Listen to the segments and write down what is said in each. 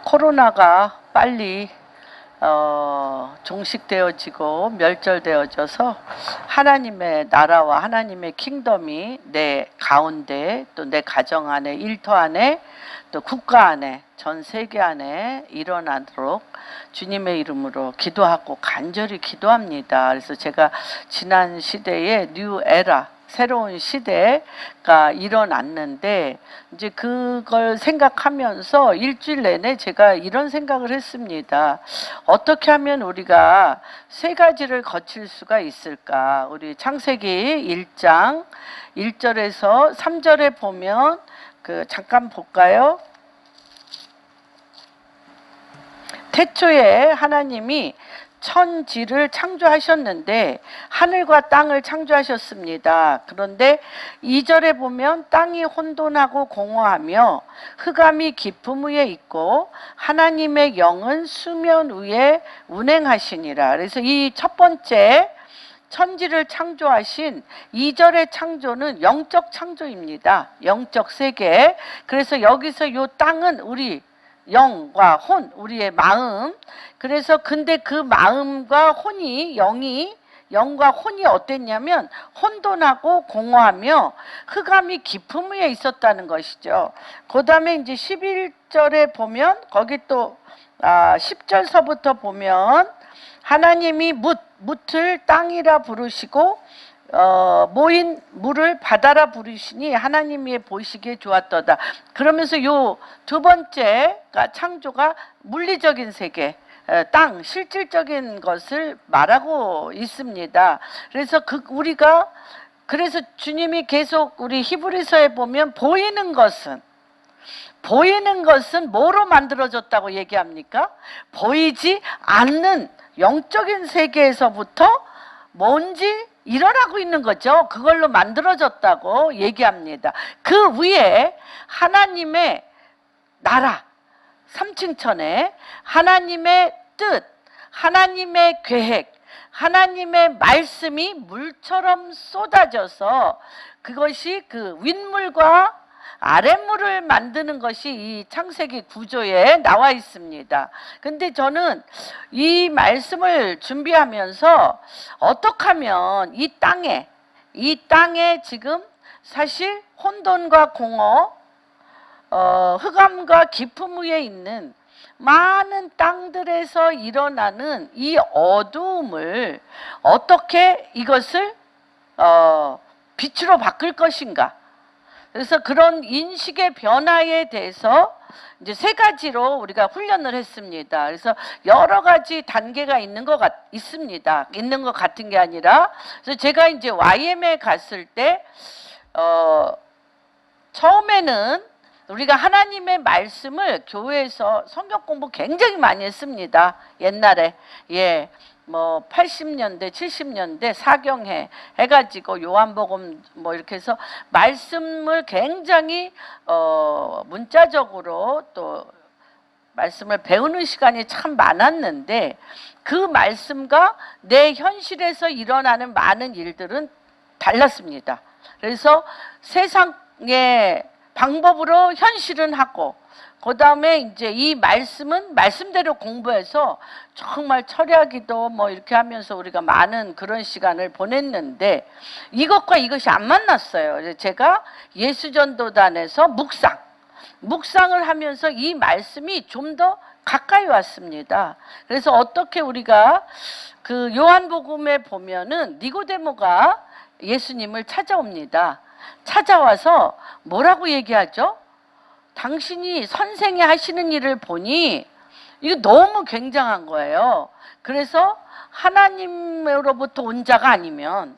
코로나가 빨리 종식되어지고 멸절되어져서 하나님의 나라와 하나님의 킹덤이 내 가운데, 또 내 가정 안에, 일터 안에, 또 국가 안에, 전 세계 안에 일어나도록 주님의 이름으로 기도하고 간절히 기도합니다. 그래서 제가 지난 시대에 뉴 에라, 새로운 시대가 일어났는데, 이제 그걸 생각하면서 일주일 내내 제가 이런 생각을 했습니다. 어떻게 하면 우리가 세 가지를 거칠 수가 있을까? 우리 창세기 1장 1절에서 3절에 보면 잠깐 볼까요? 태초에 하나님이 천지를 창조하셨는데 하늘과 땅을 창조하셨습니다. 그런데 2절에 보면 땅이 혼돈하고 공허하며 흑암이 깊음 위에 있고 하나님의 영은 수면 위에 운행하시니라. 그래서 이 첫 번째 천지를 창조하신 2절의 창조는 영적 창조입니다. 영적 세계. 그래서 여기서 이 땅은 우리 영과 혼, 우리의 마음. 그래서 근데 그 마음과 혼이, 영과 혼이 어땠냐면 혼돈하고 공허하며 흑암이 깊음 위에 있었다는 것이죠. 그 다음에 이제 11절에 보면 거기 또 10절서부터 보면 하나님이 묻을 땅이라 부르시고 모인 물을 바다라 부르시니 하나님이 보시기에 좋았도다. 그러면서 요 두 번째가 창조가 물리적인 세계, 땅, 실질적인 것을 말하고 있습니다. 그래서 그래서 주님이 계속 우리 히브리서에 보면 보이는 것은 뭐로 만들어졌다고 얘기합니까? 보이지 않는 영적인 세계에서부터 뭔지 일어나고 있는 거죠. 그걸로 만들어졌다고 얘기합니다. 그 위에 하나님의 나라, 삼층천에 하나님의 뜻, 하나님의 계획, 하나님의 말씀이 물처럼 쏟아져서 그것이 그 윗물과 아랫물을 만드는 것이 이 창세기 구조에 나와 있습니다. 근데 저는 이 말씀을 준비하면서 어떻게 하면 이 땅에 지금 사실 혼돈과 공허, 흑암과 깊음 위에 있는 많은 땅들에서 일어나는 이 어두움을 어떻게 이것을 빛으로 바꿀 것인가. 그래서 그런 인식의 변화에 대해서 이제 세 가지로 우리가 훈련을 했습니다. 그래서 여러 가지 단계가 있는 것 같은 게 아니라, 그래서 제가 이제 YM에 갔을 때 처음에는 우리가 하나님의 말씀을 교회에서 성경 공부 굉장히 많이 했습니다. 옛날에 80년대 70년대 사경회 해가지고 요한복음 이렇게 해서 말씀을 굉장히 문자적으로 또 말씀을 배우는 시간이 참 많았는데, 그 말씀과 내 현실에서 일어나는 많은 일들은 달랐습니다. 그래서 세상의 방법으로 현실은 하고, 그 다음에 이제 이 말씀은 말씀대로 공부해서 정말 철야기도 이렇게 하면서 우리가 많은 그런 시간을 보냈는데, 이것과 이것이 안 만났어요. 그래서 제가 예수전도단에서 묵상을 하면서 이 말씀이 좀 더 가까이 왔습니다. 그래서 어떻게 우리가 그 요한복음에 보면은 니고데모가 예수님을 찾아옵니다. 찾아와서 뭐라고 얘기하죠? 당신이 선생이 하시는 일을 보니 이거 너무 굉장한 거예요. 그래서 하나님으로부터 온 자가 아니면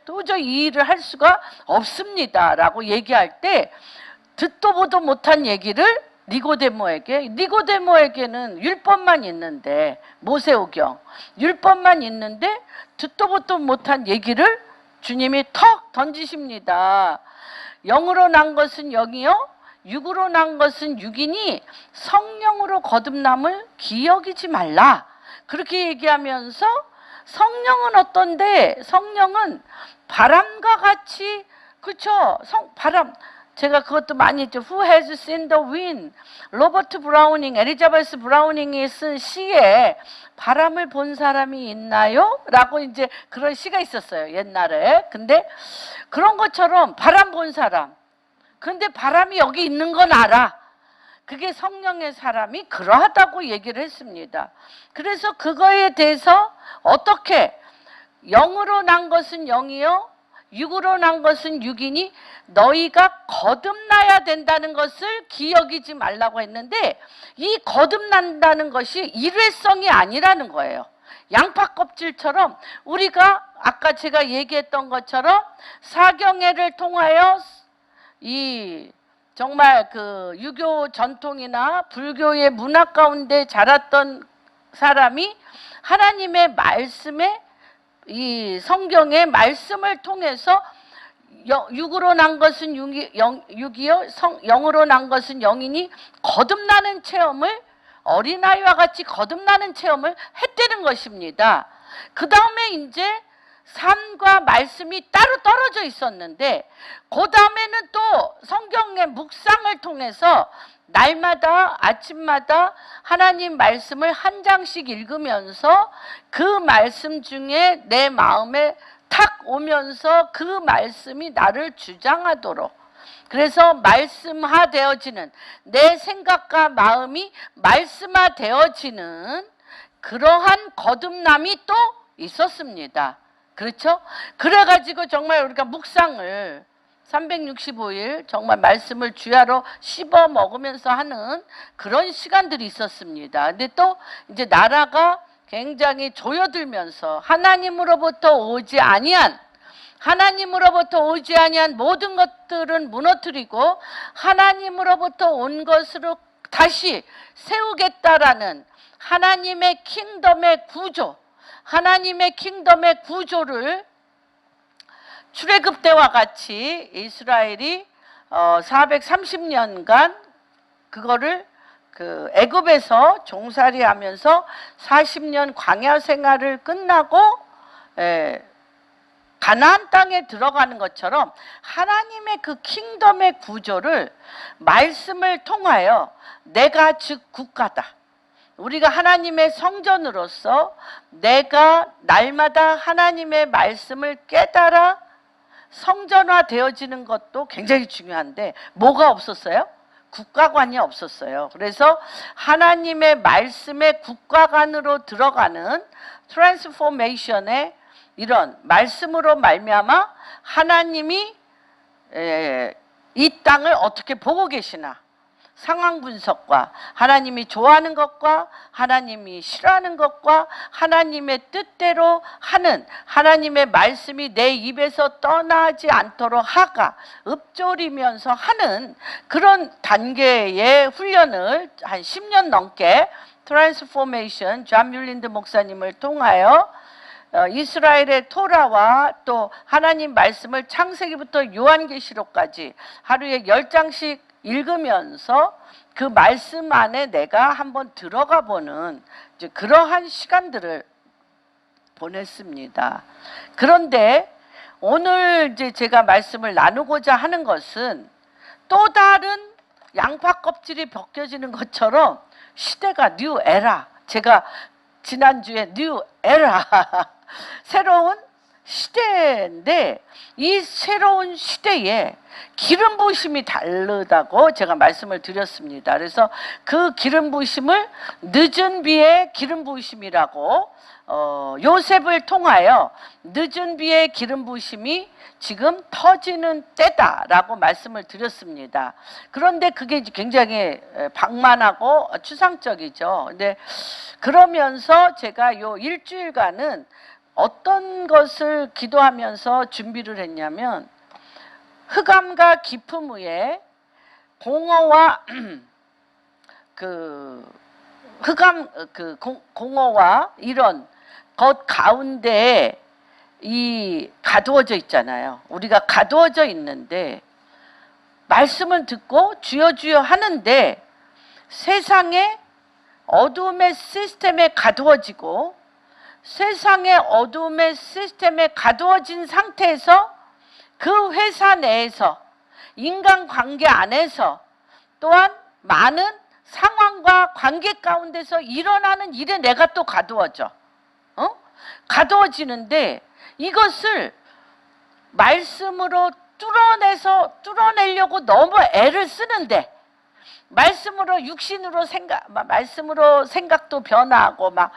도저히 이 일을 할 수가 없습니다 라고 얘기할 때, 듣도 보도 못한 얘기를 니고데모에게는 율법만 있는데, 모세오경 율법만 있는데 듣도 보도 못한 얘기를 주님이 턱 던지십니다. 영으로 난 것은 영이요 육으로 난 것은 육이니 성령으로 거듭남을 기억이지 말라. 그렇게 얘기하면서 성령은 어떤데? 성령은 바람과 같이, 그렇죠? 바람, 제가 그것도 많이 했죠. Who has seen the wind? 로버트 브라우닝, 엘리자베스 브라우닝이 쓴 시에 바람을 본 사람이 있나요? 라고 이제 그런 시가 있었어요, 옛날에. 근데 그런 것처럼 바람 본 사람. 근데 바람이 여기 있는 건 알아. 그게 성령의 사람이 그러하다고 얘기를 했습니다. 그래서 그거에 대해서 어떻게 영으로 난 것은 영이요 육으로 난 것은 육이니 너희가 거듭나야 된다는 것을 기억이지 말라고 했는데, 이 거듭난다는 것이 일회성이 아니라는 거예요. 양파 껍질처럼 우리가 아까 제가 얘기했던 것처럼 사경회를 통하여 이 정말 그 유교 전통이나 불교의 문화 가운데 자랐던 사람이 하나님의 말씀에 이 성경의 말씀을 통해서 육으로 난 것은 육이요 영으로 난 것은 영이니 거듭나는 체험을, 어린아이와 같이 거듭나는 체험을 했다는 것입니다. 그 다음에 이제 삶과 말씀이 따로 떨어져 있었는데, 그 다음에는 또 성경의 묵상을 통해서 날마다 아침마다 하나님 말씀을 한 장씩 읽으면서 그 말씀 중에 내 마음에 탁 오면서 그 말씀이 나를 주장하도록, 그래서 말씀화되어지는, 내 생각과 마음이 말씀화되어지는 그러한 거듭남이 또 있었습니다. 그렇죠? 그래가지고 정말 우리가 묵상을 365일 정말 말씀을 주야로 씹어 먹으면서 하는 그런 시간들이 있었습니다. 근데 또 이제 나라가 굉장히 조여들면서 하나님으로부터 오지 아니한 모든 것들은 무너뜨리고 하나님으로부터 온 것으로 다시 세우겠다라는 하나님의 킹덤의 구조, 하나님의 킹덤의 구조를 출애굽 때와 같이 이스라엘이 430년간 그거를 그 애굽에서 종살이하면서 40년 광야 생활을 끝나고 가나안 땅에 들어가는 것처럼 하나님의 그 킹덤의 구조를 말씀을 통하여 내가 즉 국가다, 우리가 하나님의 성전으로서 내가 날마다 하나님의 말씀을 깨달아 성전화 되어지는 것도 굉장히 중요한데 뭐가 없었어요? 국가관이 없었어요. 그래서 하나님의 말씀의 국가관으로 들어가는 트랜스포메이션의 이런 말씀으로 말미암아 하나님이 이 땅을 어떻게 보고 계시나, 상황 분석과 하나님이 좋아하는 것과 하나님이 싫어하는 것과 하나님의 뜻대로 하는, 하나님의 말씀이 내 입에서 떠나지 않도록 하가 읊조리면서 하는 그런 단계의 훈련을 한 10년 넘게 트랜스포메이션 존 뮬린드 목사님을 통하여 이스라엘의 토라와 또 하나님 말씀을 창세기부터 요한계시록까지 하루에 10장씩 읽으면서 그 말씀 안에 내가 한번 들어가 보는 이제 그러한 시간들을 보냈습니다. 그런데 오늘 이제 제가 말씀을 나누고자 하는 것은 또 다른 양파 껍질이 벗겨지는 것처럼 시대가 뉴 에라, 제가 지난주에 뉴 에라 새로운 시대인데 이 새로운 시대에 기름 부으심이 다르다고 제가 말씀을 드렸습니다. 그래서 그 기름 부으심을 늦은 비의 기름 부으심이라고 요셉을 통하여 늦은 비의 기름 부으심이 지금 터지는 때다라고 말씀을 드렸습니다. 그런데 그게 굉장히 방만하고 추상적이죠. 근데 그러면서 제가 요 일주일간은 어떤 것을 기도하면서 준비를 했냐면, 흑암과 기품 위에 공허와 그 흑암 그 공허와 이런 것 가운데에 이 가두어져 있잖아요. 우리가 가두어져 있는데 말씀을 듣고 주여 주여 하는데 세상의 어두움의 시스템에 가두어지고 세상의 어두움의 시스템에 가두어진 상태에서 그 회사 내에서 인간관계 안에서 또한 많은 상황과 관계 가운데서 일어나는 일에 내가 또 가두어져. 가두어지는데 이것을 말씀으로 뚫어내려고 너무 애를 쓰는데 말씀으로 육신으로 말씀으로 생각도 변화하고 막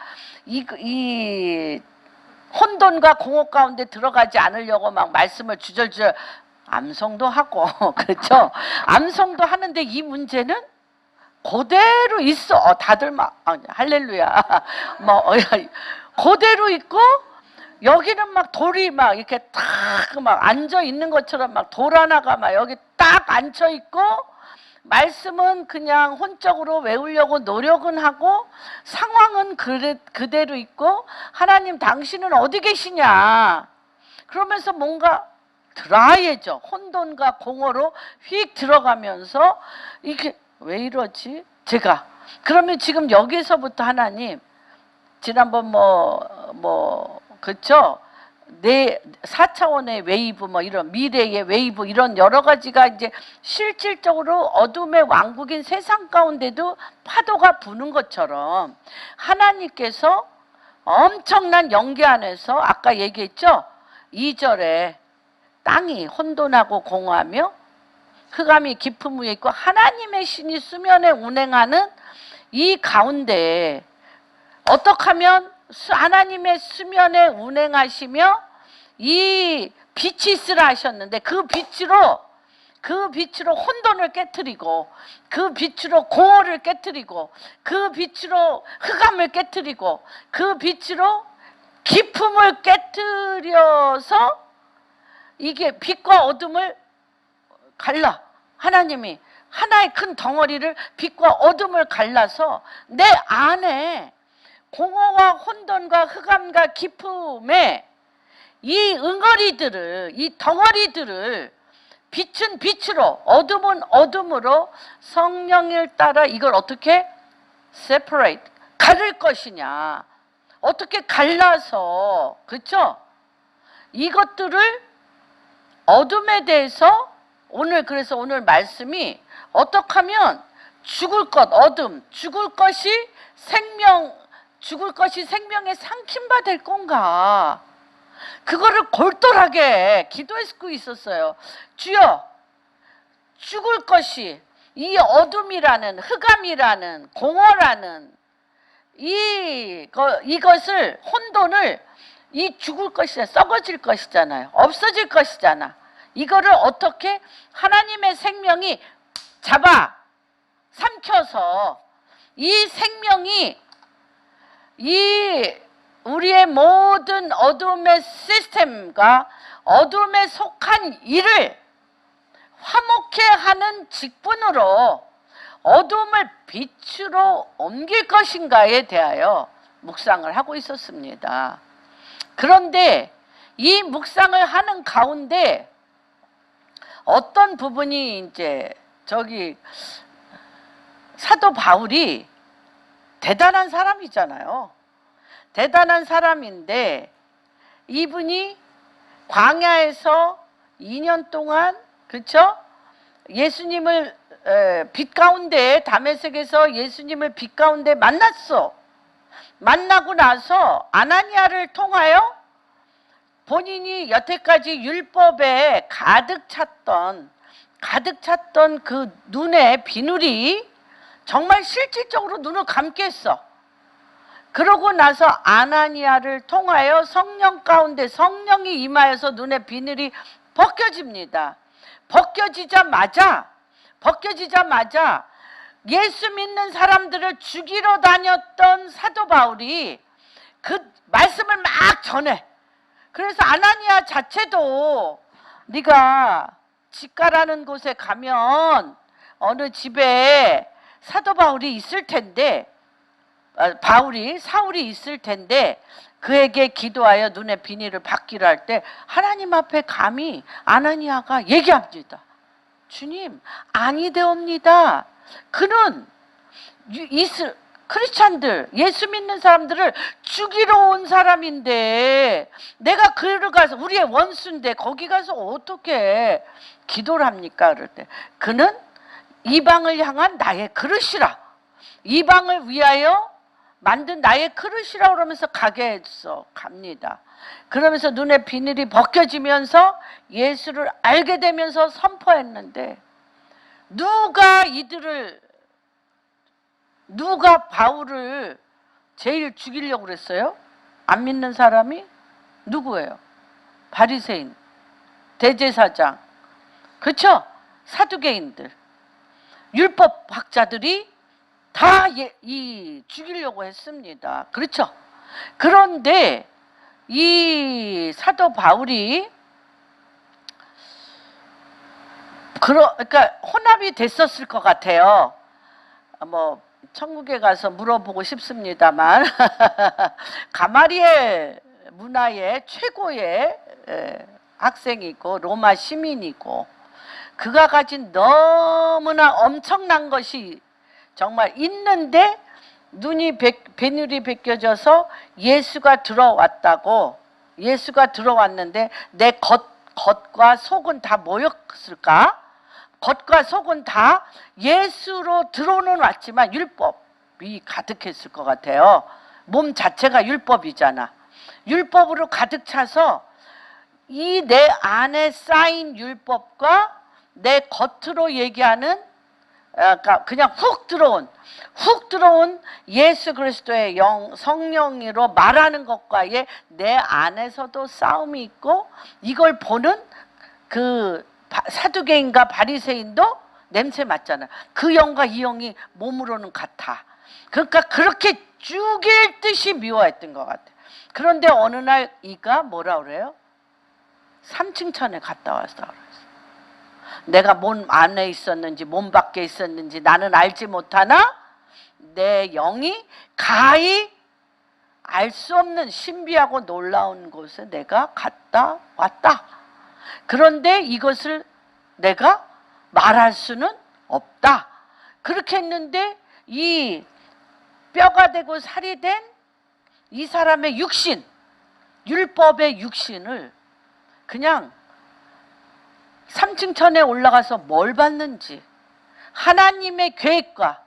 이 혼돈과 공허 가운데 들어가지 않으려고 막 말씀을 주절주절 암송도 하고 그렇죠? 암송도 하는데 이 문제는 그대로 있어. 다들 막 할렐루야. 뭐 그대로 있고 여기는 막 돌이 막 이렇게 탁 막 앉아 있는 것처럼 막 돌 하나가 막 여기 딱 앉혀 있고 말씀은 그냥 혼적으로 외우려고 노력은 하고 상황은 그대로 있고 하나님 당신은 어디 계시냐 그러면서 뭔가 드라이해져. 혼돈과 공허로 휙 들어가면서 이게 왜 이러지? 제가 그러면 지금 여기서부터 하나님 지난번 그렇죠? 내 4차원의 웨이브 이런 미래의 웨이브 이런 여러 가지가 이제 실질적으로 어둠의 왕국인 세상 가운데도 파도가 부는 것처럼 하나님께서 엄청난 연기 안에서 아까 얘기했죠? 2절에 땅이 혼돈하고 공허하며 흑암이 깊음 위에 있고 하나님의 신이 수면에 운행하는 이 가운데 어떻게 하면 하나님의 수면에 운행하시며 이 빛이 있으라 하셨는데 그 빛으로 혼돈을 깨트리고 그 빛으로 공허를 깨트리고 그 빛으로 흑암을 깨트리고 그 빛으로 깊음을 깨트려서 이게 빛과 어둠을 갈라. 하나님이 하나의 큰 덩어리를 빛과 어둠을 갈라서 내 안에 공허와 혼돈과 흑암과 깊음에 이 응어리들을 이 덩어리들을 빛은 빛으로 어둠은 어둠으로 성령을 따라 이걸 어떻게 separate 가릴 것이냐 어떻게 갈라서 그렇죠? 이것들을 어둠에 대해서 그래서 오늘 말씀이 어떻게 하면 죽을 것 어둠 죽을 것이 생명의 상킴바 될 건가 그거를 골똘하게 기도했고 있었어요. 주여 죽을 것이 이 어둠이라는 흑암이라는 공허라는 이것을 혼돈을 이 죽을 것이잖아요. 썩어질 것이잖아요. 없어질 것이잖아. 이거를 어떻게 하나님의 생명이 잡아 삼켜서 이 생명이 이 우리의 모든 어둠의 시스템과 어둠에 속한 일을 화목해 하는 직분으로 어둠을 빛으로 옮길 것인가에 대하여 묵상을 하고 있었습니다. 그런데 이 묵상을 하는 가운데 어떤 부분이 이제 사도 바울이 대단한 사람이잖아요. 대단한 사람인데 이분이 광야에서 2년 동안 그렇죠? 예수님을 빛 가운데 다메섹에서 예수님을 빛 가운데 만났어. 만나고 나서 아나니아를 통하여 본인이 여태까지 율법에 가득 찼던 그 눈의 비늘이 정말 실질적으로 눈을 감게 했어. 그러고 나서 아나니아를 통하여 성령 가운데 성령이 임하여서 눈의 비늘이 벗겨집니다. 벗겨지자마자 예수 믿는 사람들을 죽이러 다녔던 사도 바울이 그 말씀을 막 전해. 그래서 아나니아 자체도 네가 직가라는 곳에 가면 어느 집에 사도 바울이 있을 텐데 사울이 있을 텐데 그에게 기도하여 눈의 비닐을 받기로 할 때 하나님 앞에 감히 아나니아가 얘기합니다. 주님 아니되옵니다. 그는 크리스찬들, 예수 믿는 사람들을 죽이러 온 사람인데 내가 그를 가서 우리의 원수인데 거기 가서 어떻게 기도를 합니까? 그럴 때 그는 이방을 향한 나의 그릇이라, 이방을 위하여 만든 나의 그릇이라 그러면서 가게 했어. 갑니다. 그러면서 눈에 비늘이 벗겨지면서 예수를 알게 되면서 선포했는데 누가 바울을 제일 죽이려고 그랬어요? 안 믿는 사람이 누구예요? 바리새인, 대제사장, 그렇죠? 사두개인들, 율법학자들이 다 죽이려고 했습니다. 그렇죠? 그런데 이 사도 바울이 그러니까 혼합이 됐었을 것 같아요. 뭐 천국에 가서 물어보고 싶습니다만 가마리엘 문화의 최고의 학생이고 로마 시민이고 그가 가진 너무나 엄청난 것이 정말 있는데 비늘이 벗겨져서 예수가 들어왔다고, 예수가 들어왔는데 내 겉과 속은 다 뭐였을까? 겉과 속은 다 예수로 들어오는 왔지만 율법이 가득했을 것 같아요. 몸 자체가 율법이잖아. 율법으로 가득 차서 이 내 안에 쌓인 율법과 내 겉으로 얘기하는 그냥 훅 들어온 예수 그리스도의 성령으로 말하는 것과의 내 안에서도 싸움이 있고, 이걸 보는 그 사두개인과 바리새인도 냄새 맡잖아. 그 영과 이 영이 몸으로는 같아. 그러니까 그렇게 죽일 듯이 미워했던 것 같아. 그런데 어느 날 이가 뭐라 그래요? 3층 천에 갔다 왔어. 내가 몸 안에 있었는지 몸 밖에 있었는지 나는 알지 못하나 내 영이 가히 알 수 없는 신비하고 놀라운 곳에 내가 갔다 왔다. 그런데 이것을 내가 말할 수는 없다. 그렇게 했는데 이 뼈가 되고 살이 된 이 사람의 육신, 율법의 육신을 그냥 3층 천에 올라가서 뭘 받는지, 하나님의 계획과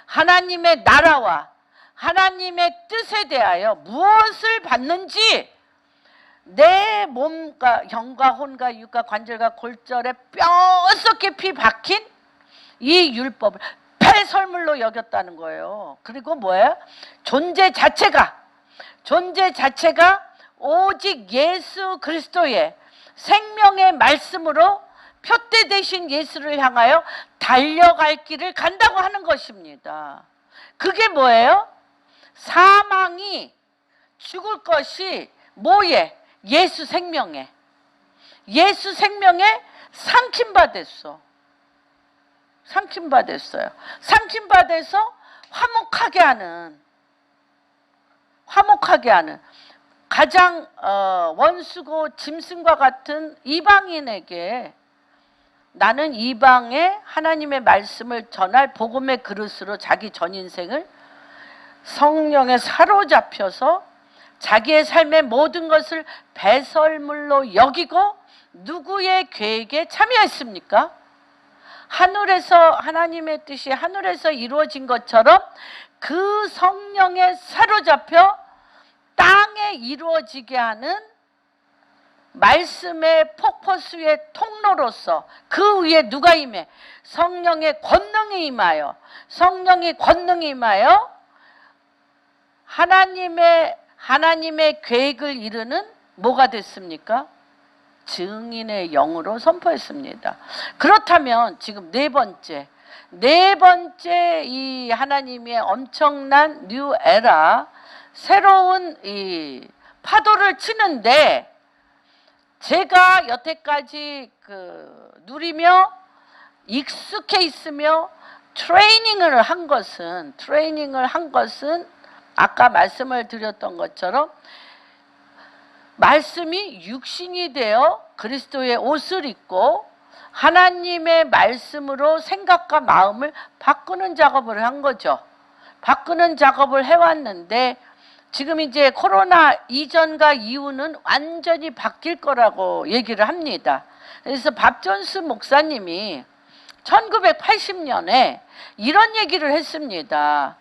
하나님의 나라와 하나님의 뜻에 대하여 무엇을 받는지 내 몸과 영과 혼과 육과 관절과 골절에 뼈썩게 피 박힌 이 율법을 폐설물로 여겼다는 거예요. 그리고 뭐예요? 존재 자체가 오직 예수 그리스도의 생명의 말씀으로 표대 되신 예수를 향하여 달려갈 길을 간다고 하는 것입니다. 그게 뭐예요? 사망이 죽을 것이 뭐에? 예수 생명에 삼킴받았어. 삼킴받았어요. 삼킴받아서 화목하게 하는 가장 원수고 짐승과 같은 이방인에게 나는 이방에 하나님의 말씀을 전할 복음의 그릇으로 자기 전 인생을 성령에 사로잡혀서 자기의 삶의 모든 것을 배설물로 여기고 누구의 계획에 참여했습니까? 하늘에서 하나님의 뜻이 하늘에서 이루어진 것처럼 그 성령에 사로잡혀 땅에 이루어지게 하는 말씀의 폭포수의 통로로서 그 위에 누가 임해? 성령의 권능이 임하여 하나님의 계획을 이루는 뭐가 됐습니까? 증인의 영으로 선포했습니다. 그렇다면 지금 네 번째 이 하나님의 엄청난 뉴 에라, 새로운 이 파도를 치는데 제가 여태까지 누리며 익숙해 있으며 트레이닝을 한 것은 아까 말씀을 드렸던 것처럼 말씀이 육신이 되어 그리스도의 옷을 입고 하나님의 말씀으로 생각과 마음을 바꾸는 작업을 한 거죠. 바꾸는 작업을 해왔는데 지금 이제 코로나 이전과 이후는 완전히 바뀔 거라고 얘기를 합니다. 그래서 밥존스 목사님이 1980년에 이런 얘기를 했습니다.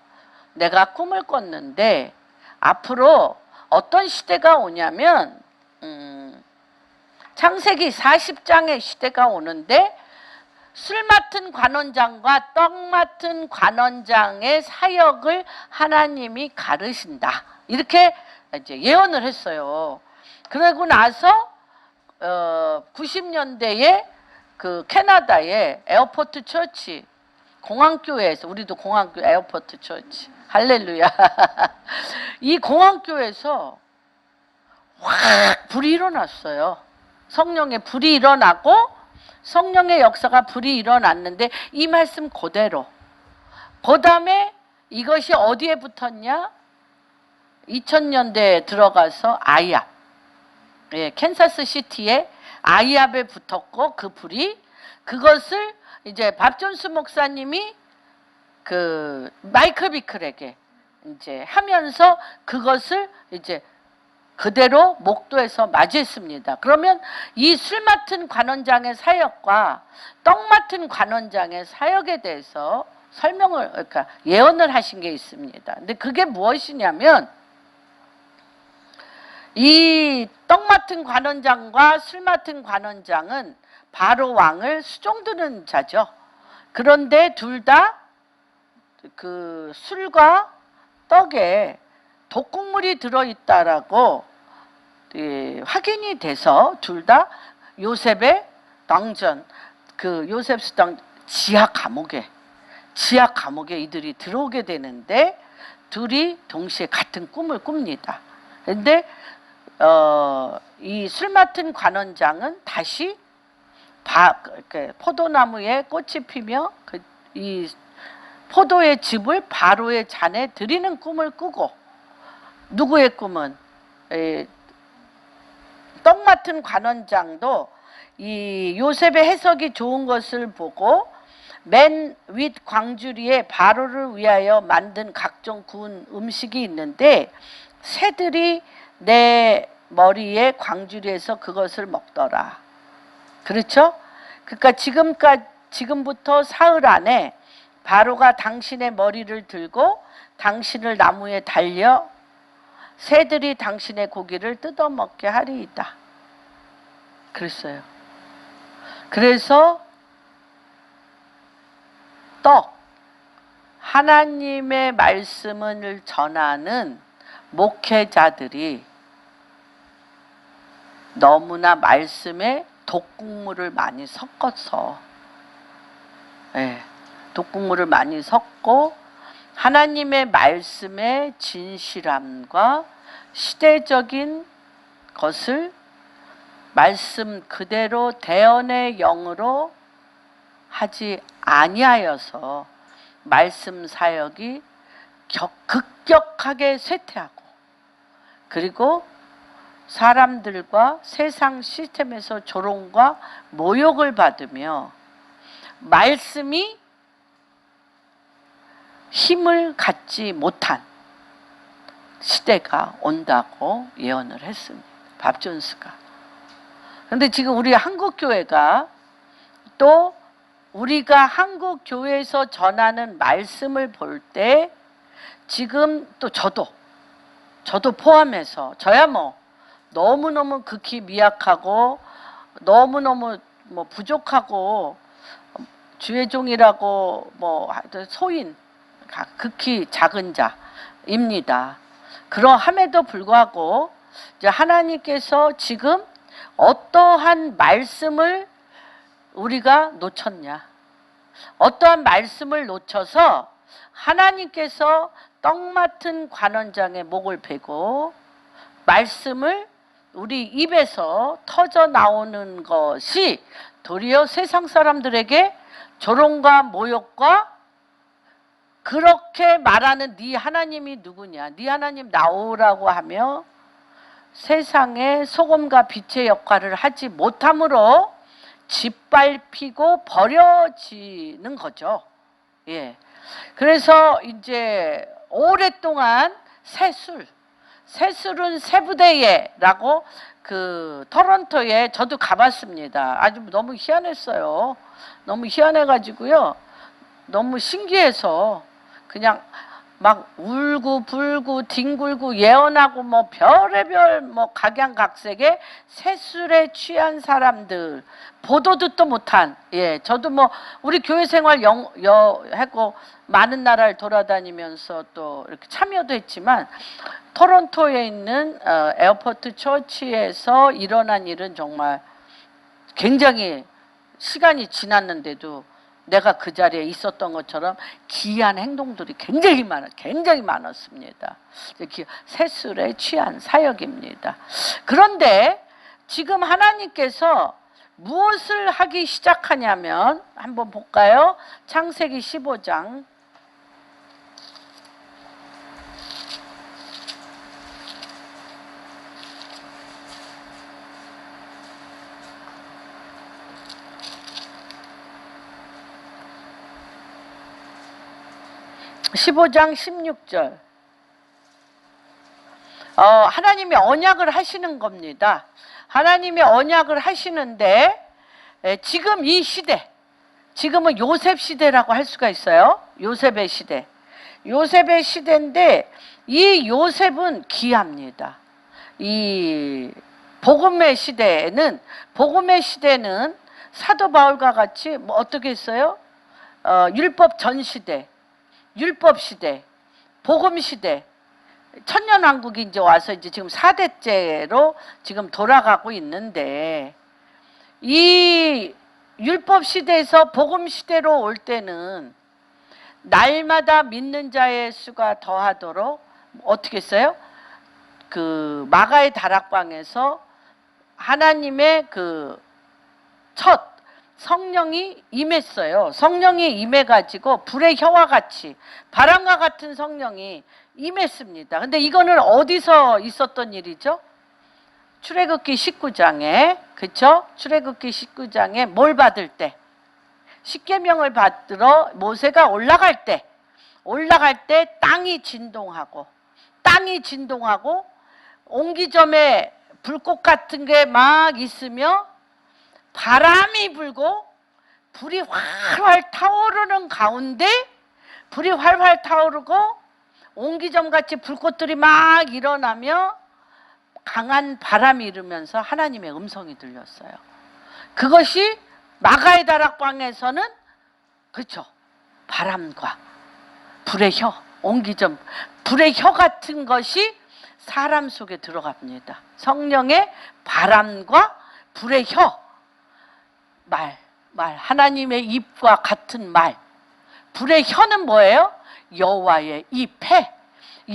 내가 꿈을 꿨는데 앞으로 어떤 시대가 오냐면 창세기 40장의 시대가 오는데 술 맡은 관원장과 떡 맡은 관원장의 사역을 하나님이 가르신다. 이렇게 이제 예언을 했어요. 그러고 나서 90년대에 그 캐나다의 에어포트 처치 공항교회에서, 우리도 공항교 에어포트 처치, 할렐루야. 이 공항교회에서 확 불이 일어났어요. 성령의 불이 일어나고 성령의 역사가 불이 일어났는데 이 말씀 그대로. 그 다음에 이것이 어디에 붙었냐? 2000년대에 들어가서 아이압, 예, 캔사스 시티에 아이압에 붙었고 그 불이, 그것을 이제 밥존스 목사님이 그 마이클 비클에게 이제 하면서 그것을 이제 그대로 목도에서 맞이했습니다. 그러면 이 술 맡은 관원장의 사역과 떡 맡은 관원장의 사역에 대해서 설명을, 그러니까 예언을 하신 게 있습니다. 근데 그게 무엇이냐면 이 떡 맡은 관원장과 술 맡은 관원장은 바로 왕을 수종드는 자죠. 그런데 둘 다 그 술과 떡에 독국물이 들어있다라고 확인이 돼서 둘 다 요셉의 당전, 그 요셉스 당 지하 감옥에 이들이 들어오게 되는데 둘이 동시에 같은 꿈을 꿉니다. 근데 이 술 맡은 관원장은 다시 포도나무에 꽃이 피며 이 포도의 즙을 바로의 잔에 드리는 꿈을 꾸고, 누구의 꿈은 떡 맡은 관원장도 이 요셉의 해석이 좋은 것을 보고 맨 윗 광주리에 바로를 위하여 만든 각종 구운 음식이 있는데 새들이 내 머리에 광주리에서 그것을 먹더라. 그렇죠? 그러니까 지금부터 사흘 안에 바로가 당신의 머리를 들고 당신을 나무에 달려 새들이 당신의 고기를 뜯어먹게 하리이다. 그랬어요. 그래서 떡, 하나님의 말씀을 전하는 목회자들이 너무나 말씀에 독국물을 많이 섞어서, 독국물을 많이 섞고 하나님의 말씀의 진실함과 시대적인 것을 말씀 그대로 대언의 영으로 하지 아니하여서 말씀 사역이 급격하게 쇠퇴하고, 그리고 사람들과 세상 시스템에서 조롱과 모욕을 받으며 말씀이 힘을 갖지 못한 시대가 온다고 예언을 했습니다. 밥존스가. 그런데 지금 우리 한국교회가 또 우리가 한국교회에서 전하는 말씀을 볼 때 지금 또 저도 포함해서 저야 뭐 너무너무 극히 미약하고 너무너무 뭐 부족하고 주의 종이라고 뭐 소인, 극히 작은 자입니다. 그러함에도 불구하고 이제 하나님께서 지금 어떠한 말씀을 우리가 놓쳤냐, 어떠한 말씀을 놓쳐서 하나님께서 떡 맡은 관원장의 목을 베고 말씀을 우리 입에서 터져 나오는 것이 도리어 세상 사람들에게 조롱과 모욕과, 그렇게 말하는 네 하나님이 누구냐, 네 하나님 나오라고 하며 세상에 소금과 빛의 역할을 하지 못함으로 짓밟히고 버려지는 거죠. 예. 그래서 이제 오랫동안 새술은 세부대예라고 그 토론토에 저도 가봤습니다. 아주 너무 희한했어요. 너무 희한해가지고요. 너무 신기해서 그냥 막 울고 불고 뒹굴고 예언하고 뭐 별의별 뭐 각양각색의 새술에 취한 사람들, 보도 듣도 못한, 예, 저도 뭐 우리 교회 생활 하고 많은 나라를 돌아다니면서 또 이렇게 참여도 했지만 토론토에 있는 에어포트 처치에서 일어난 일은 정말 굉장히 시간이 지났는데도 내가 그 자리에 있었던 것처럼 기이한 행동들이 굉장히 많았습니다. 새술에 취한 사역입니다. 그런데 지금 하나님께서 무엇을 하기 시작하냐면 한번 볼까요? 창세기 15장 15장 16절. 하나님이 언약을 하시는 겁니다. 하나님이 언약을 하시는데 지금 이 시대, 지금은 요셉 시대라고 할 수가 있어요. 요셉의 시대. 요셉의 시대인데 이 요셉은 귀합니다. 이 복음의 시대는 사도 바울과 같이 뭐 어떻게 했어요? 율법 전 시대, 율법 시대, 복음 시대, 천년왕국이 이제 와서 이제 지금 4대째로 지금 돌아가고 있는데 이 율법 시대에서 복음 시대로 올 때는 날마다 믿는 자의 수가 더하도록 어떻게 했어요? 그 마가의 다락방에서 하나님의 그 첫 성령이 임했어요. 성령이 임해가지고 불의 혀와 같이 바람과 같은 성령이 임했습니다. 근데 이거는 어디서 있었던 일이죠? 출애굽기 19장에, 그쵸? 출애굽기 19장에 뭘 받을 때? 십계명을 받들어 모세가 올라갈 때 땅이 진동하고 옹기점에 불꽃 같은 게 막 있으며 바람이 불고 불이 활활 타오르는 가운데 불이 활활 타오르고 옹기점같이 불꽃들이 막 일어나며 강한 바람이 일으면서 하나님의 음성이 들렸어요. 그것이 마가의 다락방에서는 그렇죠. 바람과 불의 혀, 옹기점, 불의 혀 같은 것이 사람 속에 들어갑니다. 성령의 바람과 불의 혀, 말, 하나님의 입과 같은 말. 불의 혀는 뭐예요? 여호와의 입에,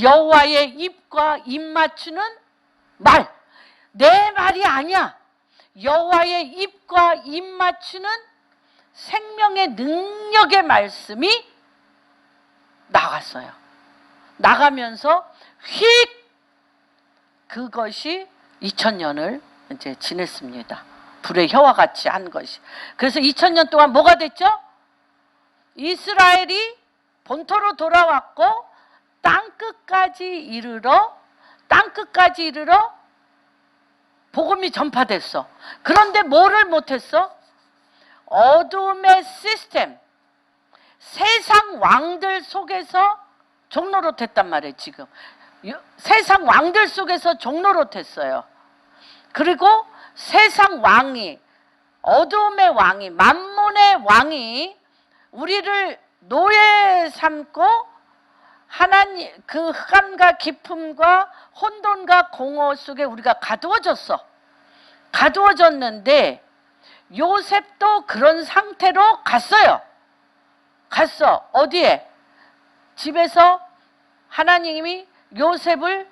여호와의 입과 입 맞추는 말. 내 말이 아니야. 여호와의 입과 입 맞추는 생명의 능력의 말씀이 나갔어요. 나가면서 휙 그것이 2000년을 이제 지냈습니다. 불의 혀와 같이 한 것이. 그래서 2000년 동안 뭐가 됐죠? 이스라엘이 본토로 돌아왔고 땅끝까지 이르러 복음이 전파됐어. 그런데 뭐를 못했어? 어둠의 시스템, 세상 왕들 속에서 종노릇했단 말이에요. 지금 세상 왕들 속에서 종노릇했어요. 그리고 세상 왕이, 어둠의 왕이, 만몬의 왕이 우리를 노예 삼고 하나님 그 흑암과 깊음과 혼돈과 공허 속에 우리가 가두어졌는데 요셉도 그런 상태로 갔어. 어디에? 집에서 하나님이 요셉을,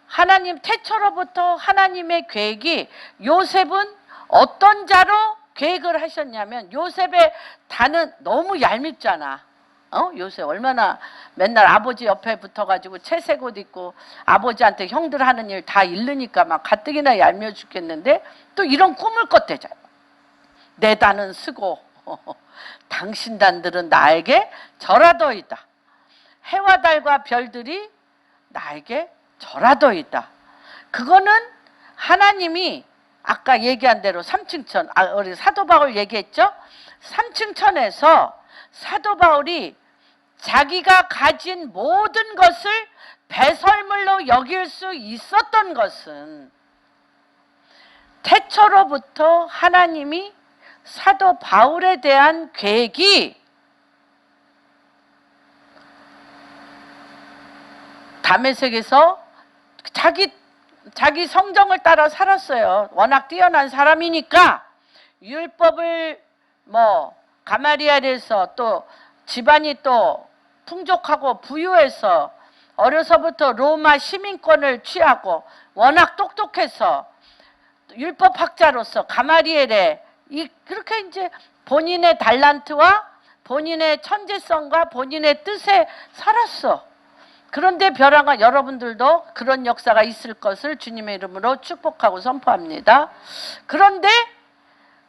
하나님 태초로부터 하나님의 계획이, 요셉은 어떤 자로 계획을 하셨냐면, 요셉의 단은 너무 얄밉잖아. 요셉 얼마나 맨날 아버지 옆에 붙어가지고 채색 옷 입고 아버지한테 형들 하는 일 다 잃으니까 막 가뜩이나 얄미워 죽겠는데 또 이런 꿈을 꿨대잖아. 내 단은 쓰고 당신 단들은 나에게 절하더이다. 해와 달과 별들이 나에게 절하더이다. 그거는 하나님이 아까 얘기한 대로 삼층천, 우리 사도 바울 얘기했죠? 삼층천에서 사도 바울이 자기가 가진 모든 것을 배설물로 여길 수 있었던 것은 태초로부터 하나님이 사도 바울에 대한 계획이 다메섹에서 자기 성정을 따라 살았어요. 워낙 뛰어난 사람이니까 율법을 가마리엘에서 또 집안이 또 풍족하고 부유해서 어려서부터 로마 시민권을 취하고 워낙 똑똑해서 율법학자로서 가마리엘에 그렇게 이제 본인의 달란트와 본인의 천재성과 본인의 뜻에 살았어. 그런데 벼랑간 여러분들도 그런 역사가 있을 것을 주님의 이름으로 축복하고 선포합니다. 그런데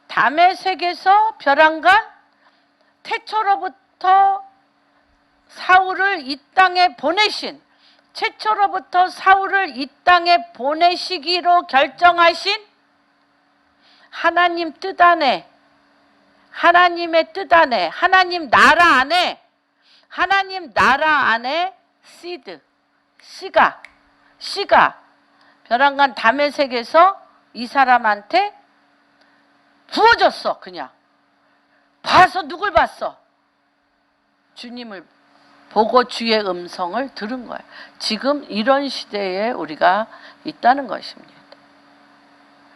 다메섹에서 벼랑간 태초로부터 사울을 이 땅에 보내신, 최초로부터 사울을 이 땅에 보내시기로 결정하신 하나님 뜻 안에, 하나님의 뜻 안에, 하나님 나라 안에 씨드, 씨가 벼랑간 다메섹에서 이 사람한테 부어졌어. 그냥 봐서 누굴 봤어? 주님을 보고 주의 음성을 들은 거예요. 지금 이런 시대에 우리가 있다는 것입니다.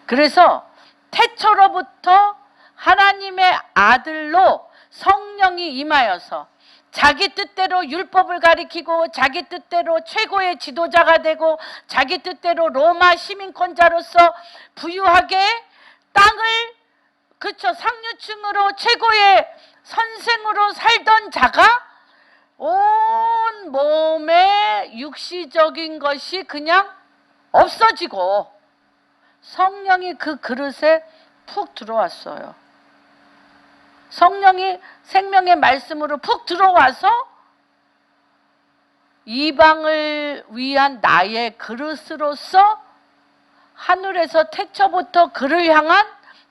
그래서 태초로부터 하나님의 아들로 성령이 임하여서 자기 뜻대로 율법을 가리키고 자기 뜻대로 최고의 지도자가 되고 자기 뜻대로 로마 시민권자로서 부유하게 땅을 상류층으로 최고의 선생으로 살던 자가 온 몸의 육시적인 것이 그냥 없어지고 성령이 그 그릇에 푹 들어왔어요. 성령이 생명의 말씀으로 푹 들어와서 이방을 위한 나의 그릇으로서 하늘에서 태초부터 그를 향한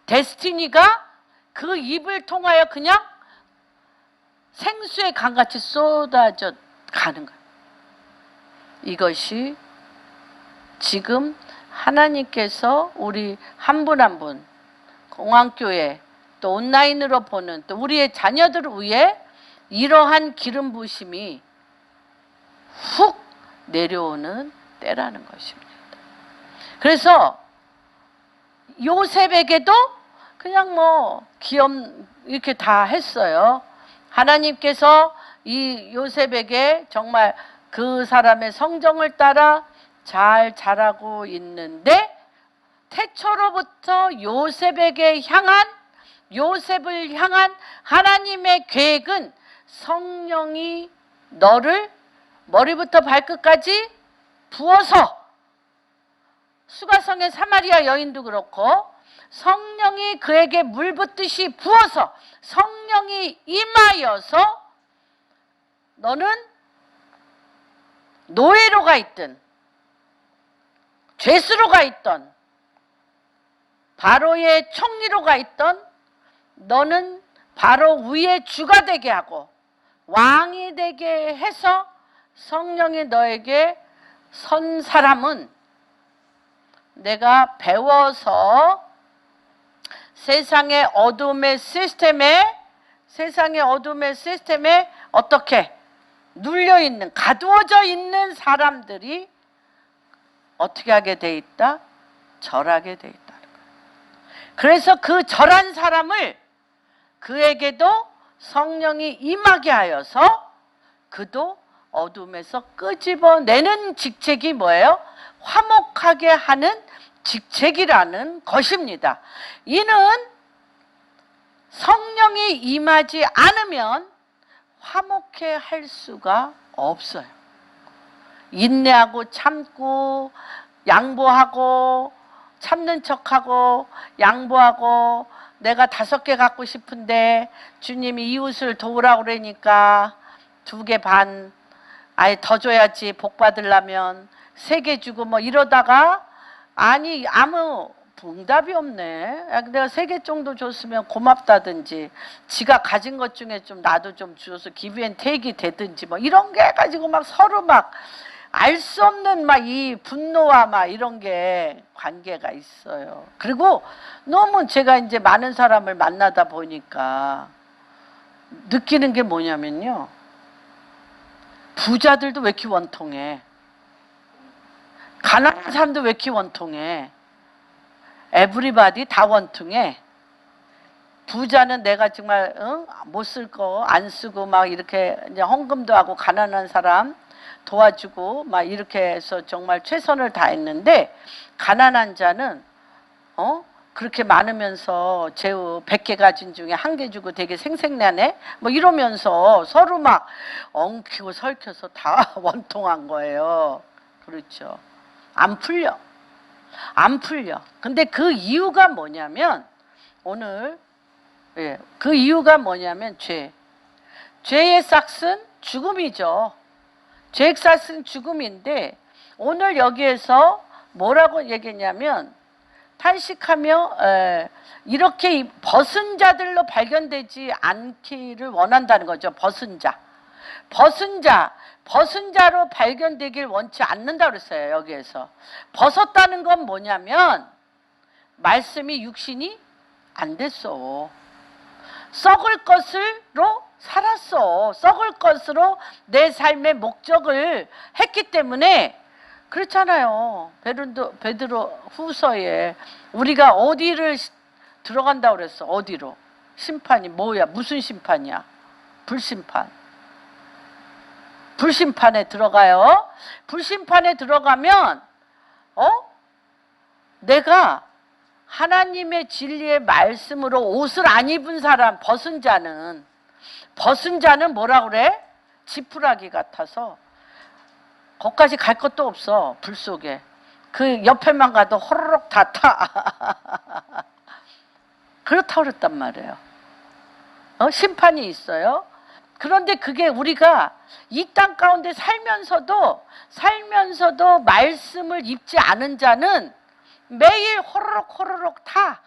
데스티니가 그 입을 통하여 그냥 생수의 강같이 쏟아져 가는 거예요. 이것이 지금 하나님께서 우리 한 분 한 분 공항교회 또 온라인으로 보는 또 우리의 자녀들을 위해 이러한 기름 부심이 훅 내려오는 때라는 것입니다. 그래서 요셉에게도 그냥 이렇게 다 했어요. 하나님께서 이 요셉에게 정말 그 사람의 성정을 따라 잘 자라고 있는데 태초로부터 요셉을 향한 하나님의 계획은 성령이 너를 머리부터 발끝까지 부어서 수가성의 사마리아 여인도 그렇고 성령이 그에게 물 붓듯이 부어서 성령이 임하여서 너는 노예로 가 있든 죄수로 가 있던 바로의 총리로 가 있던 너는 바로 위에 주가 되게 하고 왕이 되게 해서 성령이 너에게 선 사람은 내가 배워서 세상의 어둠의 시스템에 어떻게 눌려있는 가두어져 있는 사람들이 어떻게 하게 돼 있다? 절하게 돼 있다. 그래서 그 절한 사람을 그에게도 성령이 임하게 하여서 그도 어둠에서 끄집어내는 직책이 뭐예요? 화목하게 하는 직책이라는 것입니다. 이는 성령이 임하지 않으면 화목해 할 수가 없어요. 인내하고 참고 양보하고 참는 척하고 양보하고 내가 5개 갖고 싶은데 주님이 이웃을 도우라고 그러니까 2개 반, 아예 더 줘야지 복 받으려면 3개 주고 뭐 이러다가 아니 아무 응답이 없네. 내가 3개 정도 줬으면 고맙다든지 지가 가진 것 중에 좀 나도 좀 주어서 기브앤테이크이 되든지 뭐 이런 게 가지고 막 서로 막 알 수 없는 막 이 분노와 막 이런 게 관계가 있어요. 그리고 너무 제가 이제 많은 사람을 만나다 보니까 느끼는 게 뭐냐면요. 부자들도 왜 이렇게 원통해? 가난한 사람도 왜 이렇게 원통해? 에브리바디 다 원통해. 부자는 내가 정말 못 쓸 거 안 쓰고 막 이렇게 이제 헌금도 하고 가난한 사람 도와주고 막 이렇게 해서 정말 최선을 다했는데 가난한 자는 그렇게 많으면서 제우 100개 가진 중에 1개 주고 되게 생색내네 뭐 이러면서 서로 막 엉키고 설켜서 다 원통한 거예요. 그렇죠. 안 풀려. 안 풀려. 근데 그 이유가 뭐냐면 오늘 그 이유가 뭐냐면 죄의 싹은 죽음이죠. 죄의 싹은 죽음인데 오늘 여기에서 뭐라고 얘기했냐면 탄식하며 이렇게 벗은 자들로 발견되지 않기를 원한다는 거죠. 벗은 자로 발견되길 원치 않는다 그랬어요. 여기에서 벗었다는 건 뭐냐면 말씀이 육신이 안 됐어. 썩을 것으로 살았어. 썩을 것으로 내 삶의 목적을 했기 때문에 그렇잖아요. 베드로 후서에 우리가 어디를 들어간다고 그랬어. 어디로? 심판이 뭐야? 무슨 심판이야? 불심판. 불심판에 들어가요. 불심판에 들어가면 내가 하나님의 진리의 말씀으로 옷을 안 입은 사람, 벗은 자는 뭐라 그래? 지푸라기 같아서 거기까지 갈 것도 없어. 불 속에 그 옆에만 가도 호로록 다 타. 그렇다고 그랬단 말이에요. 심판이 있어요. 그런데 그게 우리가 이 땅 가운데 살면서도 말씀을 입지 않은 자는 매일 호로록 타.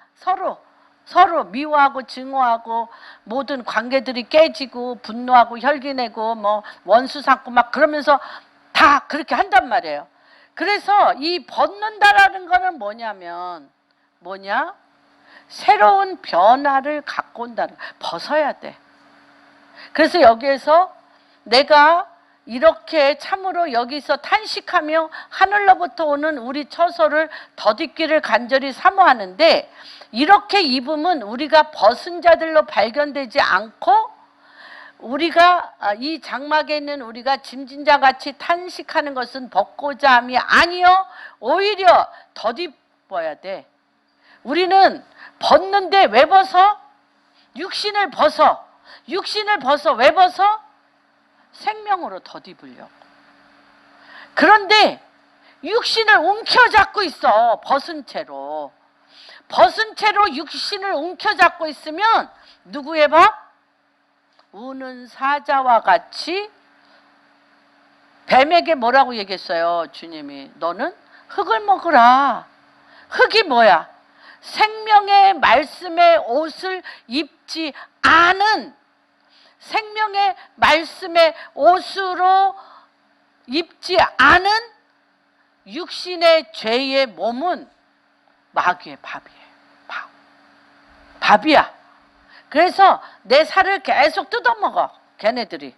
서로 미워하고 증오하고 모든 관계들이 깨지고 분노하고 혈기내고 뭐 원수 삼고 막 그러면서 다 그렇게 한단 말이에요. 그래서 이 벗는다라는 거는 뭐냐? 새로운 변화를 갖고 온다는 거야. 벗어야 돼. 그래서 여기에서 내가 이렇게 참으로 여기서 탄식하며 하늘로부터 오는 우리 처소를 덧입기를 간절히 사모하는데 이렇게 입으면 우리가 벗은 자들로 발견되지 않고 우리가 이 장막에 있는 우리가 짐진 자 같이 탄식하는 것은 벗고자 함이 아니요 오히려 덧입어야 돼. 우리는 벗는데 왜 벗어? 육신을 벗어. 왜 벗어? 생명으로 덧입으려고. 그런데 육신을 움켜잡고 있어. 벗은 채로 육신을 움켜잡고 있으면 누구의 밥? 우는 사자와 같이 뱀에게 뭐라고 얘기했어요? 주님이 너는 흙을 먹으라. 흙이 뭐야? 생명의 말씀의 옷을 입지 않은 생명의 말씀의 옷으로 입지 않은 육신의 죄의 몸은 마귀의 밥이야. 그래서 내 살을 계속 뜯어먹어. 걔네들이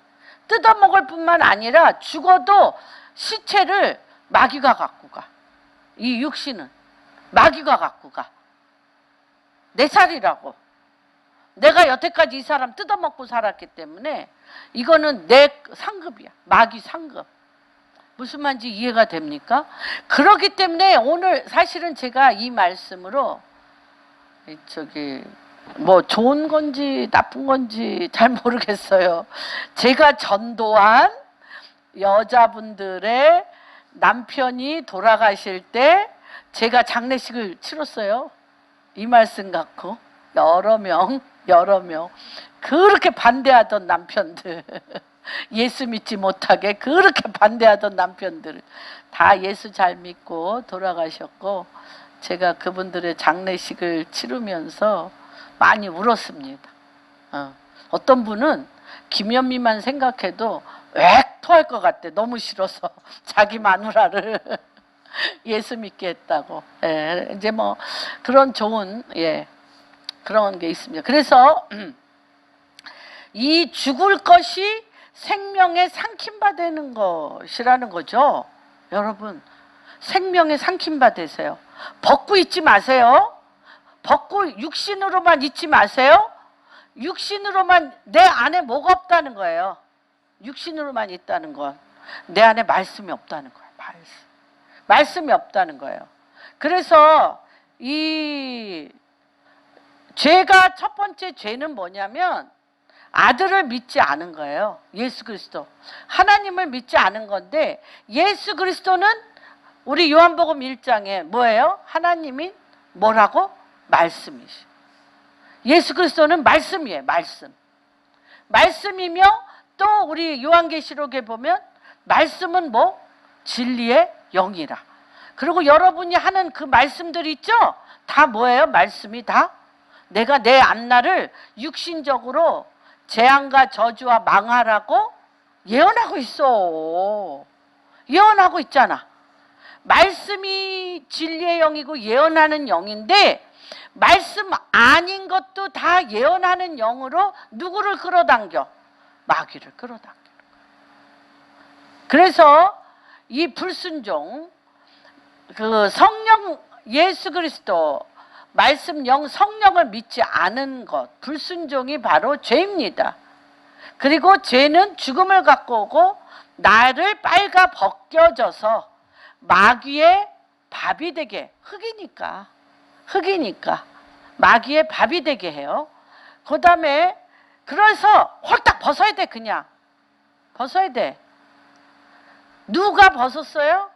뜯어먹을 뿐만 아니라 죽어도 시체를 마귀가 갖고 가. 이 육신은 마귀가 갖고 가. 내 살이라고. 내가 여태까지 이 사람 뜯어먹고 살았기 때문에 이거는 내 상급이야. 마귀 상급. 무슨 말인지 이해가 됩니까? 그렇기 때문에 오늘 사실은 제가 이 말씀으로 뭐 좋은 건지 나쁜 건지 잘 모르겠어요. 제가 전도한 여자분들의 남편이 돌아가실 때 제가 장례식을 치렀어요. 이 말씀 갖고. 여러 명 그렇게 반대하던 남편들 예수 믿지 못하게 그렇게 반대하던 남편들 다 예수 잘 믿고 돌아가셨고, 제가 그분들의 장례식을 치르면서 많이 울었습니다. 어떤 분은 김현미만 생각해도 웩 토할 것 같대. 너무 싫어서 자기 마누라를 예수 믿게 했다고. 예, 이제 뭐 그런 좋은 그런 게 있습니다. 그래서 이 죽을 것이 생명에 상킴받는 것이라는 거죠. 여러분, 생명에 상킴받으세요. 벗고 있지 마세요. 벗고 육신으로만 있지 마세요. 육신으로만 내 안에 뭐가 없다는 거예요. 육신으로만 있다는 건 내 안에 말씀이 없다는 거예요. 말씀이 없다는 거예요. 그래서 이 죄가, 첫 번째 죄는 뭐냐면 아들을 믿지 않은 거예요. 예수 그리스도. 하나님을 믿지 않은 건데, 예수 그리스도는 우리 요한복음 1장에 뭐예요? 하나님이 뭐라고? 말씀이시. 예수 그리스도는 말씀이에요. 말씀이며, 또 우리 요한계시록에 보면 말씀은 뭐? 진리의 영이라. 그리고 여러분이 하는 그 말씀들이 있죠? 다 뭐예요? 말씀이 다 내가 내 앞날을 육신적으로 재앙과 저주와 망하라고 예언하고 있어. 예언하고 있잖아. 말씀이 진리의 영이고 예언하는 영인데, 말씀 아닌 것도 다 예언하는 영으로 누구를 끌어당겨? 마귀를 끌어당겨. 그래서 이 불순종, 그 성령, 예수 그리스도 말씀 영 성령을 믿지 않은 것, 불순종이 바로 죄입니다. 그리고 죄는 죽음을 갖고 오고 나를 빨가 벗겨져서 마귀의 밥이 되게, 흙이니까 마귀의 밥이 되게 해요. 그 다음에 그래서 홀딱 벗어야 돼. 그냥 벗어야 돼. 누가 벗었어요?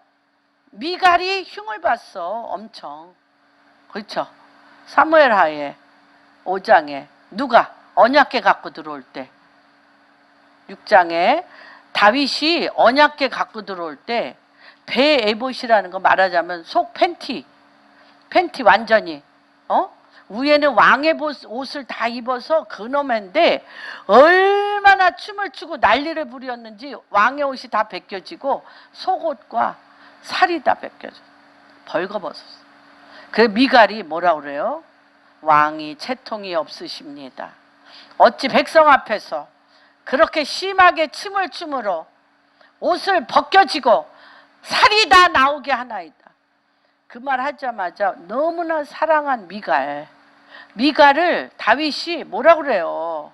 미갈이 흉을 봤어. 엄청. 그렇죠. 사무엘하에 5장에 누가 언약궤 갖고 들어올 때, 6장에 다윗이 언약궤 갖고 들어올 때 배 에봇이라는 거, 말하자면 속 팬티 완전히 위에는 왕의 옷을 다 입어서 그놈인데 얼마나 춤을 추고 난리를 부렸는지 왕의 옷이 다 벗겨지고 속옷과 살이 다 벗겨져 벌거벗었어. 그 미갈이 뭐라 그래요? 왕이 채통이 없으십니다. 어찌 백성 앞에서 그렇게 심하게 춤을 춤으로 옷을 벗겨지고 살이 다 나오게 하나이다. 그 말 하자마자 너무나 사랑한 미갈을 다윗이 뭐라 그래요?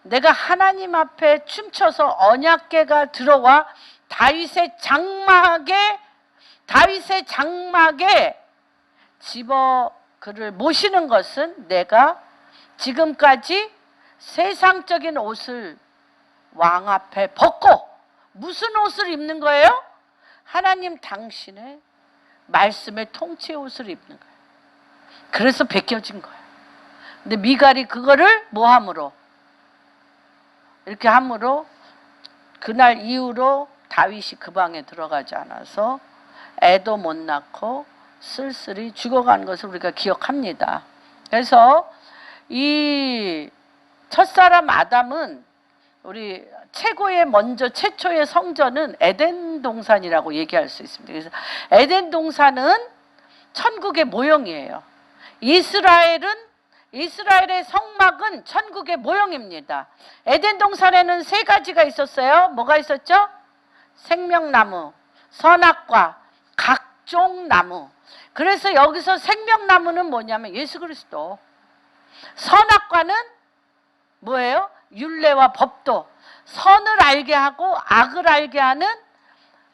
내가 하나님 앞에 춤춰서 언약궤가 들어와 다윗의 장막에 집어 그를 모시는 것은 내가 지금까지 세상적인 옷을 왕 앞에 벗고, 무슨 옷을 입는 거예요? 하나님 당신의 말씀의 통치의 옷을 입는 거예요. 그래서 벗겨진 거예요. 근데 미갈이 그거를 뭐함으로, 이렇게 함으로 그날 이후로 다윗이 그 방에 들어가지 않아서 애도 못 낳고 쓸쓸히 죽어간 것을 우리가 기억합니다. 그래서 이 첫사람 아담은 우리 최초의 성전은 에덴 동산이라고 얘기할 수 있습니다. 그래서 에덴 동산은 천국의 모형이에요. 이스라엘의 성막은 천국의 모형입니다. 에덴 동산에는 3가지가 있었어요. 뭐가 있었죠? 생명나무, 선악과, 각종 나무. 그래서 여기서 생명나무는 뭐냐면 예수 그리스도. 선악과는 뭐예요? 율례와 법도. 선을 알게 하고 악을 알게 하는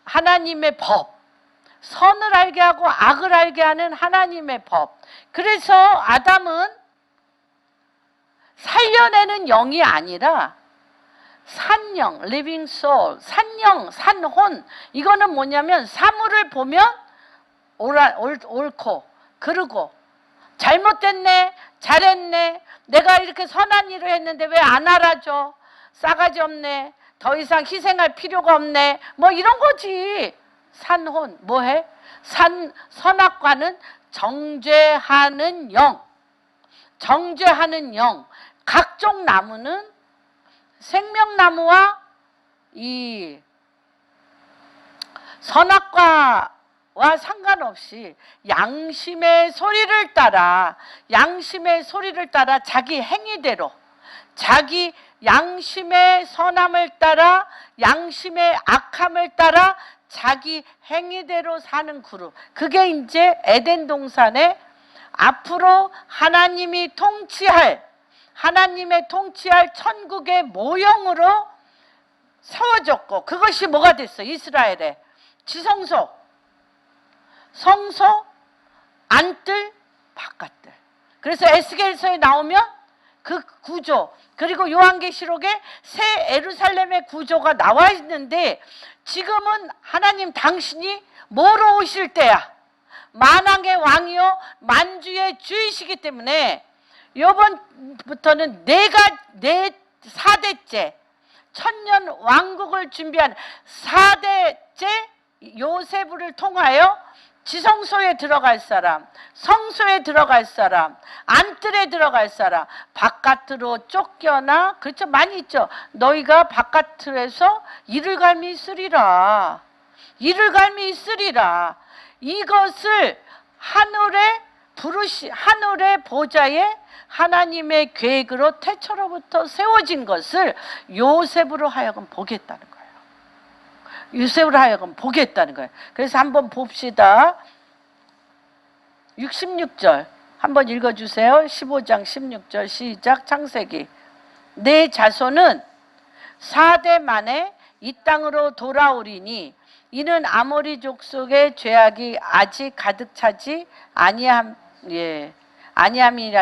하나님의 법. 선을 알게 하고 악을 알게 하는 하나님의 법. 그래서 아담은 살려내는 영이 아니라 산영, living soul, 산영, 산혼. 이거는 뭐냐면 사물을 보면 옳고 그르고 잘못됐네, 잘했네, 내가 이렇게 선한 일을 했는데 왜 안 알아줘, 싸가지 없네, 더 이상 희생할 필요가 없네, 뭐 이런 거지. 산혼 뭐해? 선악과는 정죄하는 영, 정죄하는 영. 각종 나무는 생명나무와 이 선악과와 상관없이 양심의 소리를 따라, 양심의 소리를 따라 자기 행위대로, 자기 양심의 선함을 따라, 양심의 악함을 따라 자기 행위대로 사는 그룹. 그게 이제 에덴 동산에 앞으로 하나님이 통치할, 하나님의 통치할 천국의 모형으로 세워졌고, 그것이 뭐가 됐어? 이스라엘의 지성소, 성소, 안뜰, 바깥뜰. 그래서 에스겔서에 나오면 그 구조, 그리고 요한계시록에 새 예루살렘의 구조가 나와 있는데, 지금은 하나님 당신이 뭐로 오실 때야? 만왕의 왕이요 만주의 주이시기 때문에 이번부터는 네 4대째 천년 왕국을 준비한 4대째 요셉을 통하여 지성소에 들어갈 사람, 성소에 들어갈 사람, 안뜰에 들어갈 사람, 바깥으로 쫓겨나, 그렇죠? 많이 있죠. 너희가 바깥에서 이를갈미 있으리라, 이를갈미 있으리라. 이것을 하늘의 보좌에 하나님의 계획으로 태초로부터 세워진 것을 요셉으로 하여금 보겠다는 거예요. 요셉으로 하여금 보겠다는 거예요. 그래서 한번 봅시다. 66절 한번 읽어주세요. 15장 16절 시작. 창세기. 내 자손은 4대 만에 이 땅으로 돌아오리니 이는 아모리 족속의 죄악이 아직 가득 차지 아니함이라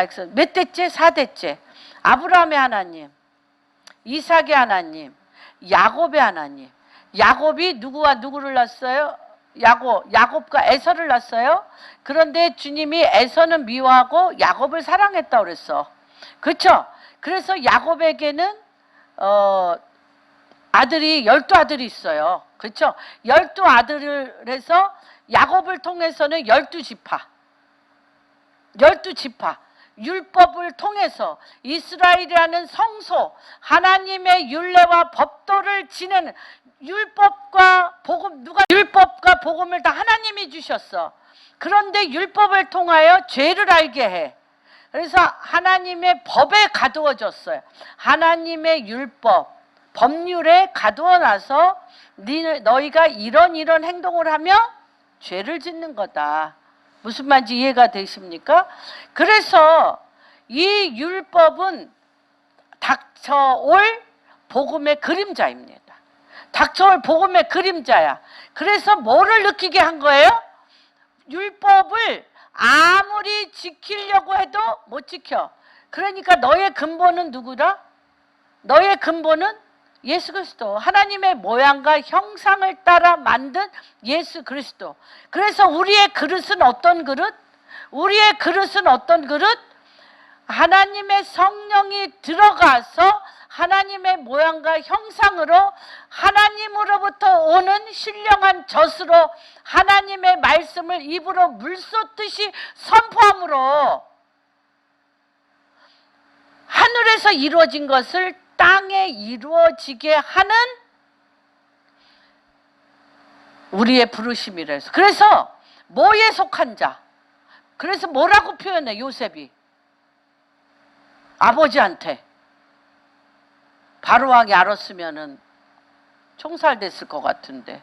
해서 몇 대째? 4대째. 아브라함의 하나님, 이삭의 하나님, 야곱의 하나님. 야곱이 누구와 누구를 낳았어요? 야곱과 에서를 낳았어요. 그런데 주님이 에서는 미워하고 야곱을 사랑했다고 그랬어. 그렇죠? 그래서 야곱에게는 아들이 12아들이 있어요. 그렇죠? 12아들을 해서 야곱을 통해서는 12지파, 12지파 율법을 통해서 이스라엘이라는 성소, 하나님의 율례와 법도를 지내는, 율법과 복음, 누가 율법과 복음을 다 하나님이 주셨어. 그런데 율법을 통하여 죄를 알게 해. 그래서 하나님의 법에 가두어졌어요. 하나님의 율법, 법률에 가두어놔서 너희가 이런 행동을 하면 죄를 짓는 거다. 무슨 말인지 이해가 되십니까? 그래서 이 율법은 닥쳐올 복음의 그림자입니다. 닥쳐올 복음의 그림자야. 그래서 뭐를 느끼게 한 거예요? 율법을 아무리 지키려고 해도 못 지켜. 그러니까 너의 근본은 누구다? 너의 근본은 예수 그리스도, 하나님의 모양과 형상을 따라 만든 예수 그리스도. 그래서 우리의 그릇은 어떤 그릇? 우리의 그릇은 어떤 그릇? 하나님의 성령이 들어가서 하나님의 모양과 형상으로 하나님으로부터 오는 신령한 젖으로 하나님의 말씀을 입으로 물 쏟듯이 선포함으로 하늘에서 이루어진 것을 땅에 이루어지게 하는 우리의 부르심이라서. 그래서 뭐에 속한 자? 그래서 뭐라고 표현해 요셉이? 아버지한테 바로왕이 알았으면은 총살됐을 것 같은데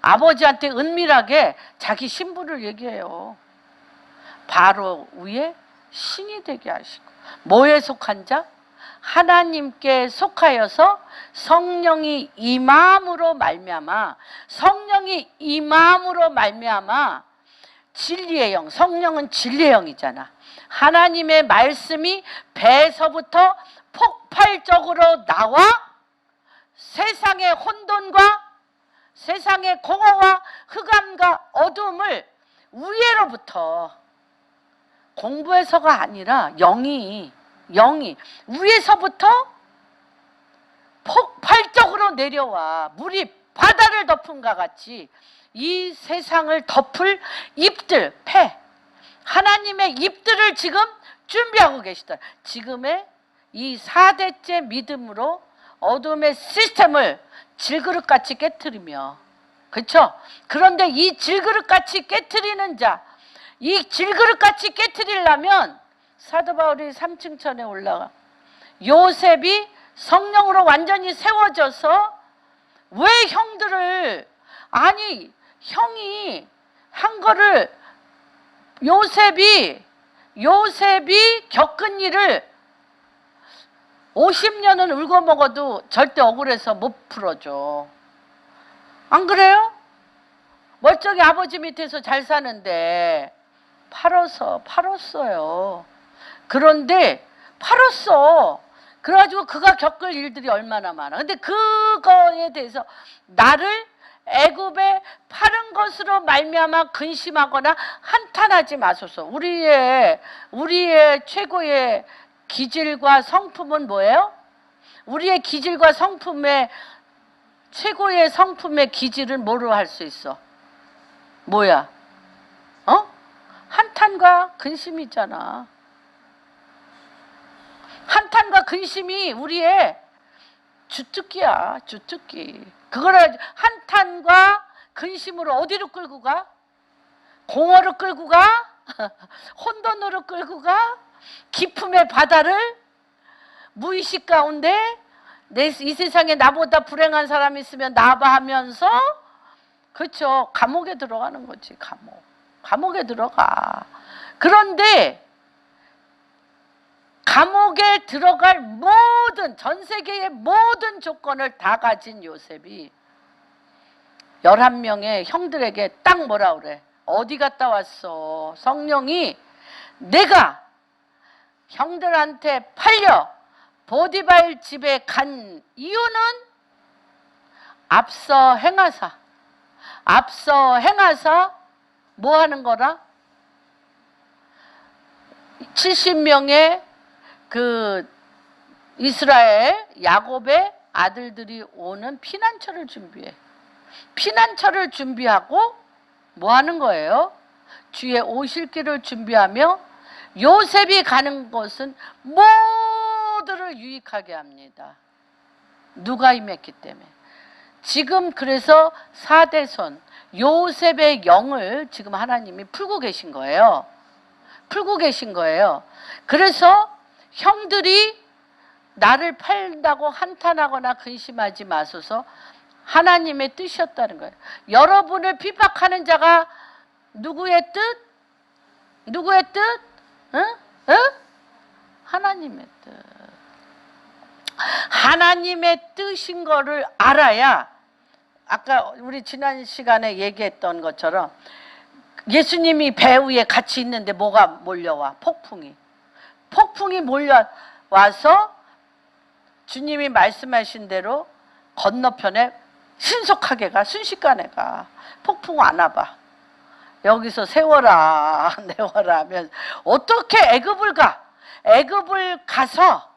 아버지한테 은밀하게 자기 신분을 얘기해요. 바로 위에 신이 되게 하시고. 뭐에 속한 자? 하나님께 속하여서 성령이 임함으로 말미암아, 성령이 임함으로 말미암아 진리의 영, 성령은 진리의 영이잖아. 하나님의 말씀이 배에서부터 폭발적으로 나와 세상의 혼돈과 세상의 공허와 흑암과 어둠을 위에로부터 공부에서가 아니라 영이 위에서부터 폭발적으로 내려와 물이 바다를 덮은가 같이 이 세상을 덮을 잎들, 하나님의 잎들을 지금 준비하고 계시다. 지금의 이 4대째 믿음으로 어둠의 시스템을 질그릇같이 깨트리며, 그렇죠? 그런데 이 질그릇같이 깨트리는 자, 이 질그릇같이 깨트리려면 사도 바울이 3층천에 올라가 요셉이 성령으로 완전히 세워져서 왜 형들을, 아니 형이 한 거를 요셉이 겪은 일을 50년은 울고 먹어도 절대 억울해서 못 풀어줘. 안 그래요? 멀쩡히 아버지 밑에서 잘 사는데 팔았어요. 그런데 팔았어. 그래가지고 그가 겪을 일들이 얼마나 많아. 근데 그거에 대해서 나를 애굽에 파는 것으로 말미암아 근심하거나 한탄하지 마소서. 우리의 최고의 기질과 성품은 뭐예요? 우리의 기질과 성품의 최고의 성품의 기질은 뭐로 할 수 있어? 뭐야? 한탄과 근심이잖아. 한탄과 근심이 우리의 주특기야, 주특기. 그거를 한탄과 근심으로 어디로 끌고 가? 공허로 끌고 가? 혼돈으로 끌고 가? 기품의 바다를 무의식 가운데 이 세상에 나보다 불행한 사람이 있으면 나봐 하면서, 그렇죠, 감옥에 들어가는 거지. 감옥에 들어가. 그런데 감옥에 들어갈 모든, 전 세계의 모든 조건을 다 가진 요셉이 11명의 형들에게 딱 뭐라 그래? 어디 갔다 왔어? 성령이 내가 형들한테 팔려 보디발 집에 간 이유는 앞서 행하사 뭐 하는 거라? 70명의 그 이스라엘 야곱의 아들들이 오는 피난처를 준비해. 피난처를 준비하고 뭐 하는 거예요? 주의 오실 길을 준비하며 요셉이 가는 곳은 모두를 유익하게 합니다. 누가 임했기 때문에. 지금 그래서 4대손 요셉의 영을 지금 하나님이 풀고 계신 거예요. 그래서 형들이 나를 팔다고 한탄하거나 근심하지 마소서. 하나님의 뜻이었다는 거예요. 여러분을 핍박하는 자가 누구의 뜻? 하나님의 뜻. 하나님의 뜻인 거를 알아야, 아까 우리 지난 시간에 얘기했던 것처럼 예수님이 배 위에 같이 있는데 뭐가 몰려와? 폭풍이 몰려와서 주님이 말씀하신 대로 건너편에 신속하게 가, 순식간에 가. 폭풍 안 와봐. 여기서 세워라 내워라 하면 어떻게 애굽을 가? 애굽을 가서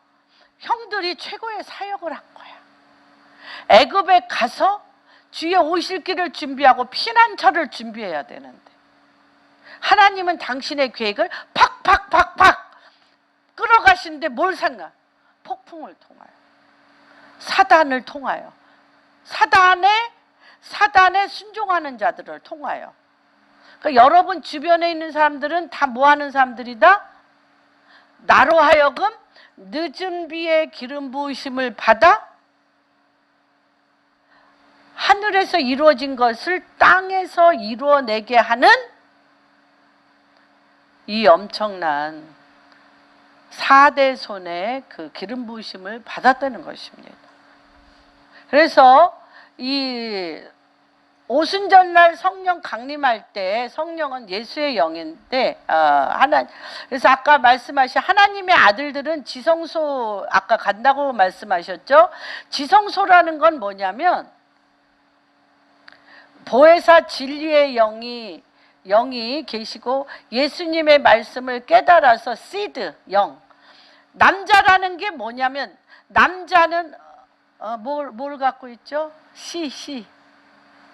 형들이 최고의 사역을 한 거야. 애굽에 가서 주의 오실 길을 준비하고 피난처를 준비해야 되는데 하나님은 당신의 계획을 팍팍팍팍 끌어가시는데 뭘 상관? 폭풍을 통하여, 사단을 통하여, 사단에 순종하는 자들을 통하여. 그러니까 여러분 주변에 있는 사람들은 다 뭐 하는 사람들이다? 나로 하여금 늦은 비에 기름 부으심을 받아 하늘에서 이루어진 것을 땅에서 이루어내게 하는 이 엄청난 4대손의 그 기름 부으심을 받았다는 것입니다. 그래서 이 오순절날 성령 강림할 때, 성령은 예수의 영인데 그래서 아까 말씀하신 하나님의 아들들은 지성소 아까 간다고 말씀하셨죠. 지성소라는 건 뭐냐면 보혜사 진리의 영이 영이 계시고 예수님의 말씀을 깨달아서 시드 영. 남자라는 게 뭐냐면 남자는 뭘 갖고 있죠?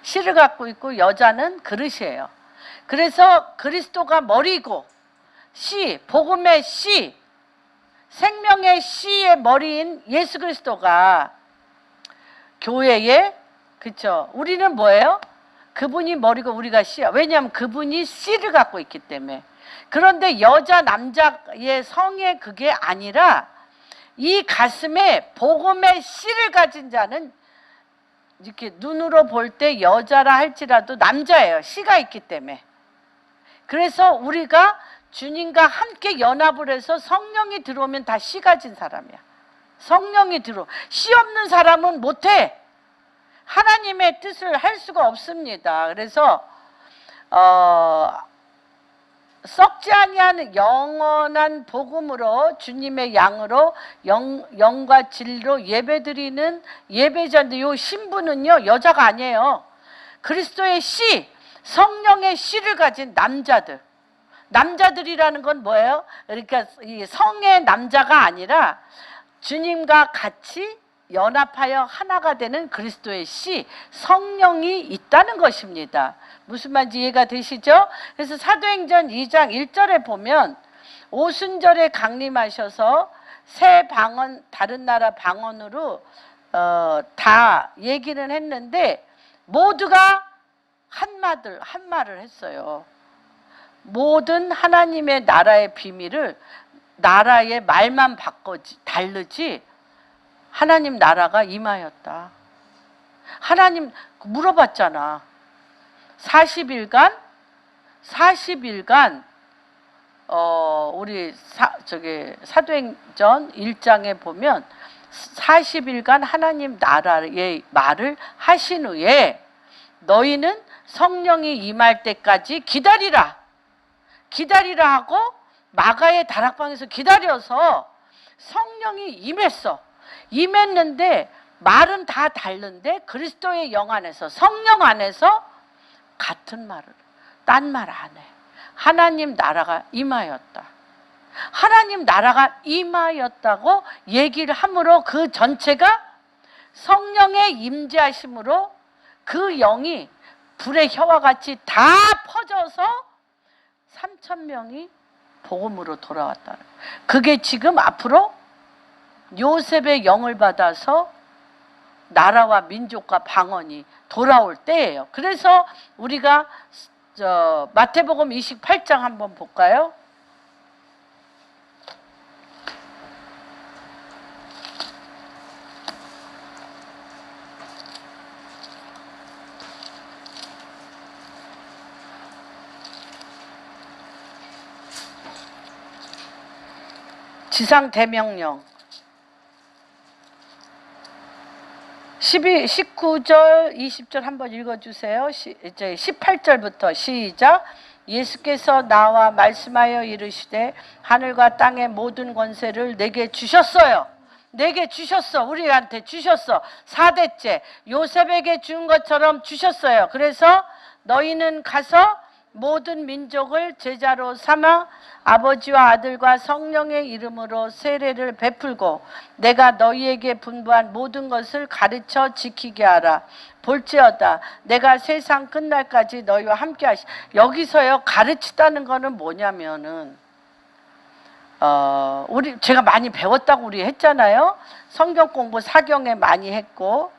씨를 갖고 있고 여자는 그릇이에요. 그래서 그리스도가 머리고 씨, 복음의 씨, 생명의 씨의 머리인 예수 그리스도가 교회에, 그쵸? 우리는 뭐예요? 그분이 머리고 우리가 씨야. 왜냐하면 그분이 씨를 갖고 있기 때문에. 그런데 여자 남자의 성의 그게 아니라 이 가슴에 복음의 씨를 가진 자는 이렇게 눈으로 볼 때 여자라 할지라도 남자예요. 씨가 있기 때문에. 그래서 우리가 주님과 함께 연합을 해서 성령이 들어오면 다 씨 가진 사람이야. 성령이 씨 없는 사람은 못해. 하나님의 뜻을 할 수가 없습니다. 그래서 썩지 아니하는 영원한 복음으로 주님의 양으로 영과 진리로 예배드리는 예배자인데 이 신부는요 여자가 아니에요. 그리스도의 씨, 성령의 씨를 가진 남자들. 남자들이라는 건 뭐예요? 그러니까 이 성의 남자가 아니라 주님과 같이 연합하여 하나가 되는 그리스도의 씨, 성령이 있다는 것입니다. 무슨 말인지 이해가 되시죠? 그래서 사도행전 2장 1절에 보면 오순절에 강림하셔서 새 방언, 다른 나라 방언으로 다 얘기는 했는데 모두가 한 말을 했어요. 모든 하나님의 나라의 비밀을 나라의 말만 다르지 하나님 나라가 임하였다. 하나님 물어봤잖아. 40일간 우리 사도행전 1장에 보면 40일간 하나님 나라의 말을 하신 후에 너희는 성령이 임할 때까지 기다리라 하고 마가의 다락방에서 기다려서 성령이 임했는데 말은 다 다른데 그리스도의 영 안에서 성령 안에서 같은 말을 딴 말 안 해. 하나님 나라가 임하였다. 하나님 나라가 임하였다고 얘기를 함으로 그 전체가 성령의 임재하심으로 그 영이 불의 혀와 같이 다 퍼져서 3,000명이 복음으로 돌아왔다. 그게 지금 앞으로 요셉의 영을 받아서 나라와 민족과 방언이 돌아올 때예요. 그래서 우리가 마태복음 28장 한번 볼까요? 지상 대명령 19절 20절 한번 읽어주세요. 이제 18절부터 시작. 예수께서 나와 말씀하여 이르시되 하늘과 땅의 모든 권세를 내게 주셨어요. 내게 주셨어. 우리한테 주셨어. 4대째 요셉에게 준 것처럼 주셨어요. 그래서 너희는 가서 모든 민족을 제자로 삼아 아버지와 아들과 성령의 이름으로 세례를 베풀고 내가 너희에게 분부한 모든 것을 가르쳐 지키게 하라. 볼지어다 내가 세상 끝날까지 너희와 함께 하시. 여기서요 가르치다는 거는 뭐냐면은 제가 많이 배웠다고 우리 했잖아요. 성경 공부 사경에 많이 했고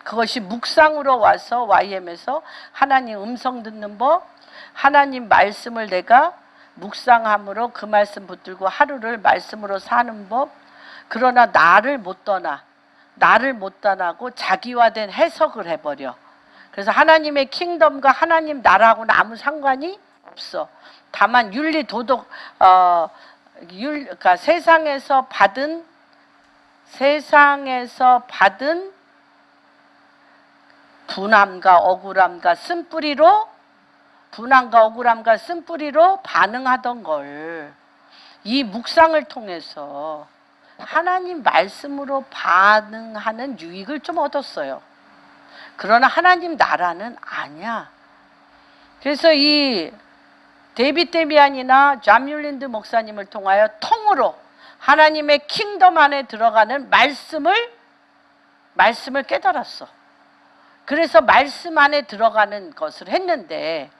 그것이 묵상으로 와서 YM에서 하나님 음성 듣는 법, 하나님 말씀을 내가 묵상함으로 그 말씀 붙들고 하루를 말씀으로 사는 법. 그러나 나를 못 떠나고 자기화된 해석을 해버려. 그래서 하나님의 킹덤과 하나님 나라하고는 아무 상관이 없어. 다만 윤리 도덕 그러니까 세상에서 받은 분함과 억울함과 쓴뿌리로 반응하던 걸 이 묵상을 통해서 하나님 말씀으로 반응하는 유익을 좀 얻었어요. 그러나 하나님 나라는 아니야. 그래서 이 데이빗 데미안이나 존 뮬린드 목사님을 통하여 통으로 하나님의 킹덤 안에 들어가는 말씀을 깨달았어. 그래서 말씀 안에 들어가는 것을 했는데,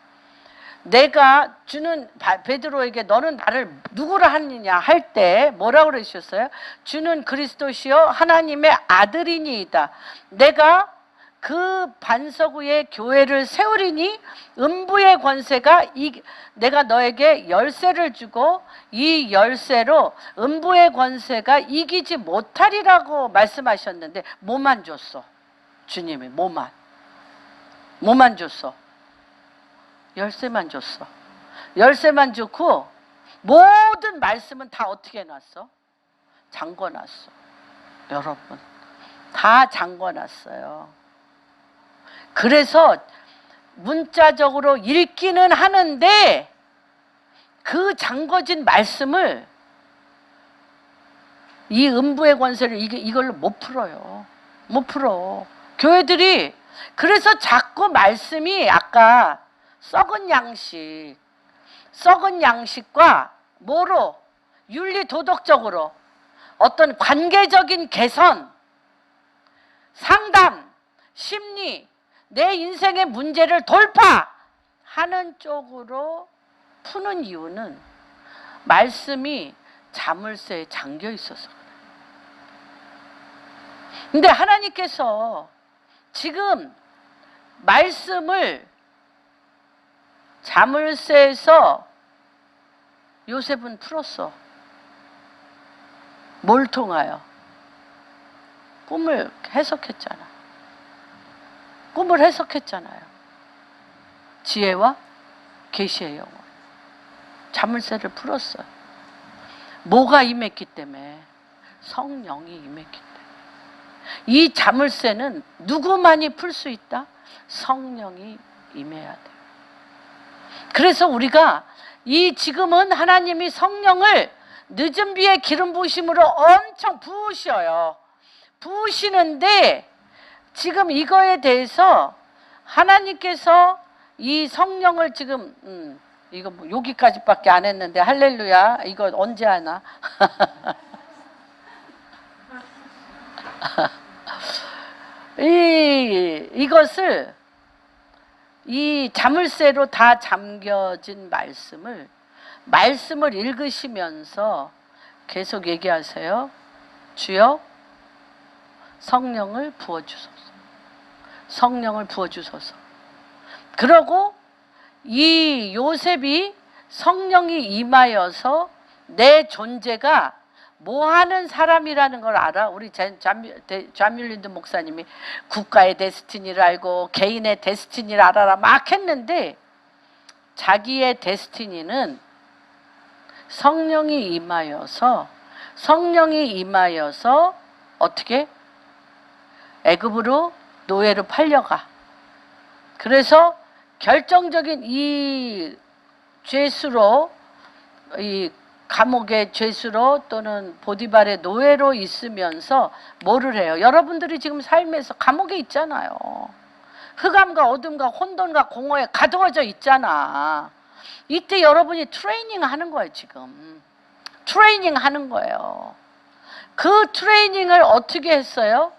내가 주는 베드로에게 너는 나를 누구라 하느냐 할 때 뭐라고 그러셨어요? 주는 그리스도시요 하나님의 아들이니이다. 내가 그 반석 위에 교회를 세우리니 음부의 권세가 내가 너에게 열쇠를 주고 이 열쇠로 음부의 권세가 이기지 못하리라고 말씀하셨는데, 뭐만 줬어? 주님이 뭐만 줬어? 열쇠만 줬어. 열쇠만 좋고 모든 말씀은 다 어떻게 해놨어? 잠궈놨어. 여러분, 다 잠궈놨어요. 그래서 문자적으로 읽기는 하는데 그 잠궈진 말씀을, 이 음부의 권세를 이걸로 못 풀어요. 못 풀어. 교회들이 그래서 자꾸 말씀이 아까 썩은 양식과 뭐로? 윤리 도덕적으로 어떤 관계적인 개선, 상담, 심리, 내 인생의 문제를 돌파하는 쪽으로 푸는 이유는 말씀이 자물쇠에 잠겨 있어서 그래요. 근데 하나님께서 지금 말씀을 자물쇠에서 요셉은 풀었어. 뭘 통하여? 꿈을 해석했잖아. 꿈을 해석했잖아요. 지혜와 계시의 영혼. 자물쇠를 풀었어요. 뭐가 임했기 때문에? 성령이 임했기 때문에. 이 자물쇠는 누구만이 풀 수 있다? 성령이 임해야 돼요. 그래서 우리가 지금은 하나님이 성령을 늦은 비의 기름 부으심으로 엄청 부으셔요. 부으시는데 지금 이거에 대해서 하나님께서 이 성령을 지금 이거 뭐 여기까지밖에 안 했는데 할렐루야. 이거 언제 하나? 이것을 이 자물쇠로 다 잠겨진 말씀을 읽으시면서 계속 얘기하세요. 주여 성령을 부어주소서. 성령을 부어주소서. 그러고 이 요셉이 성령이 임하여서 내 존재가 뭐하는 사람이라는 걸 알아. 우리 존 뮬린드 목사님이 국가의 데스티니를 알고 개인의 데스티니를 알아라 막 했는데, 자기의 데스티니는 성령이 임하여서 어떻게? 애굽으로 노예로 팔려가. 그래서 결정적인 이 죄수로, 이 감옥의 죄수로 또는 보디발의 노예로 있으면서 뭐를 해요? 여러분들이 지금 삶에서 감옥에 있잖아요. 흑암과 어둠과 혼돈과 공허에 가두어져 있잖아. 이때 여러분이 트레이닝 하는 거예요. 지금 트레이닝 하는 거예요. 그 트레이닝을 어떻게 했어요?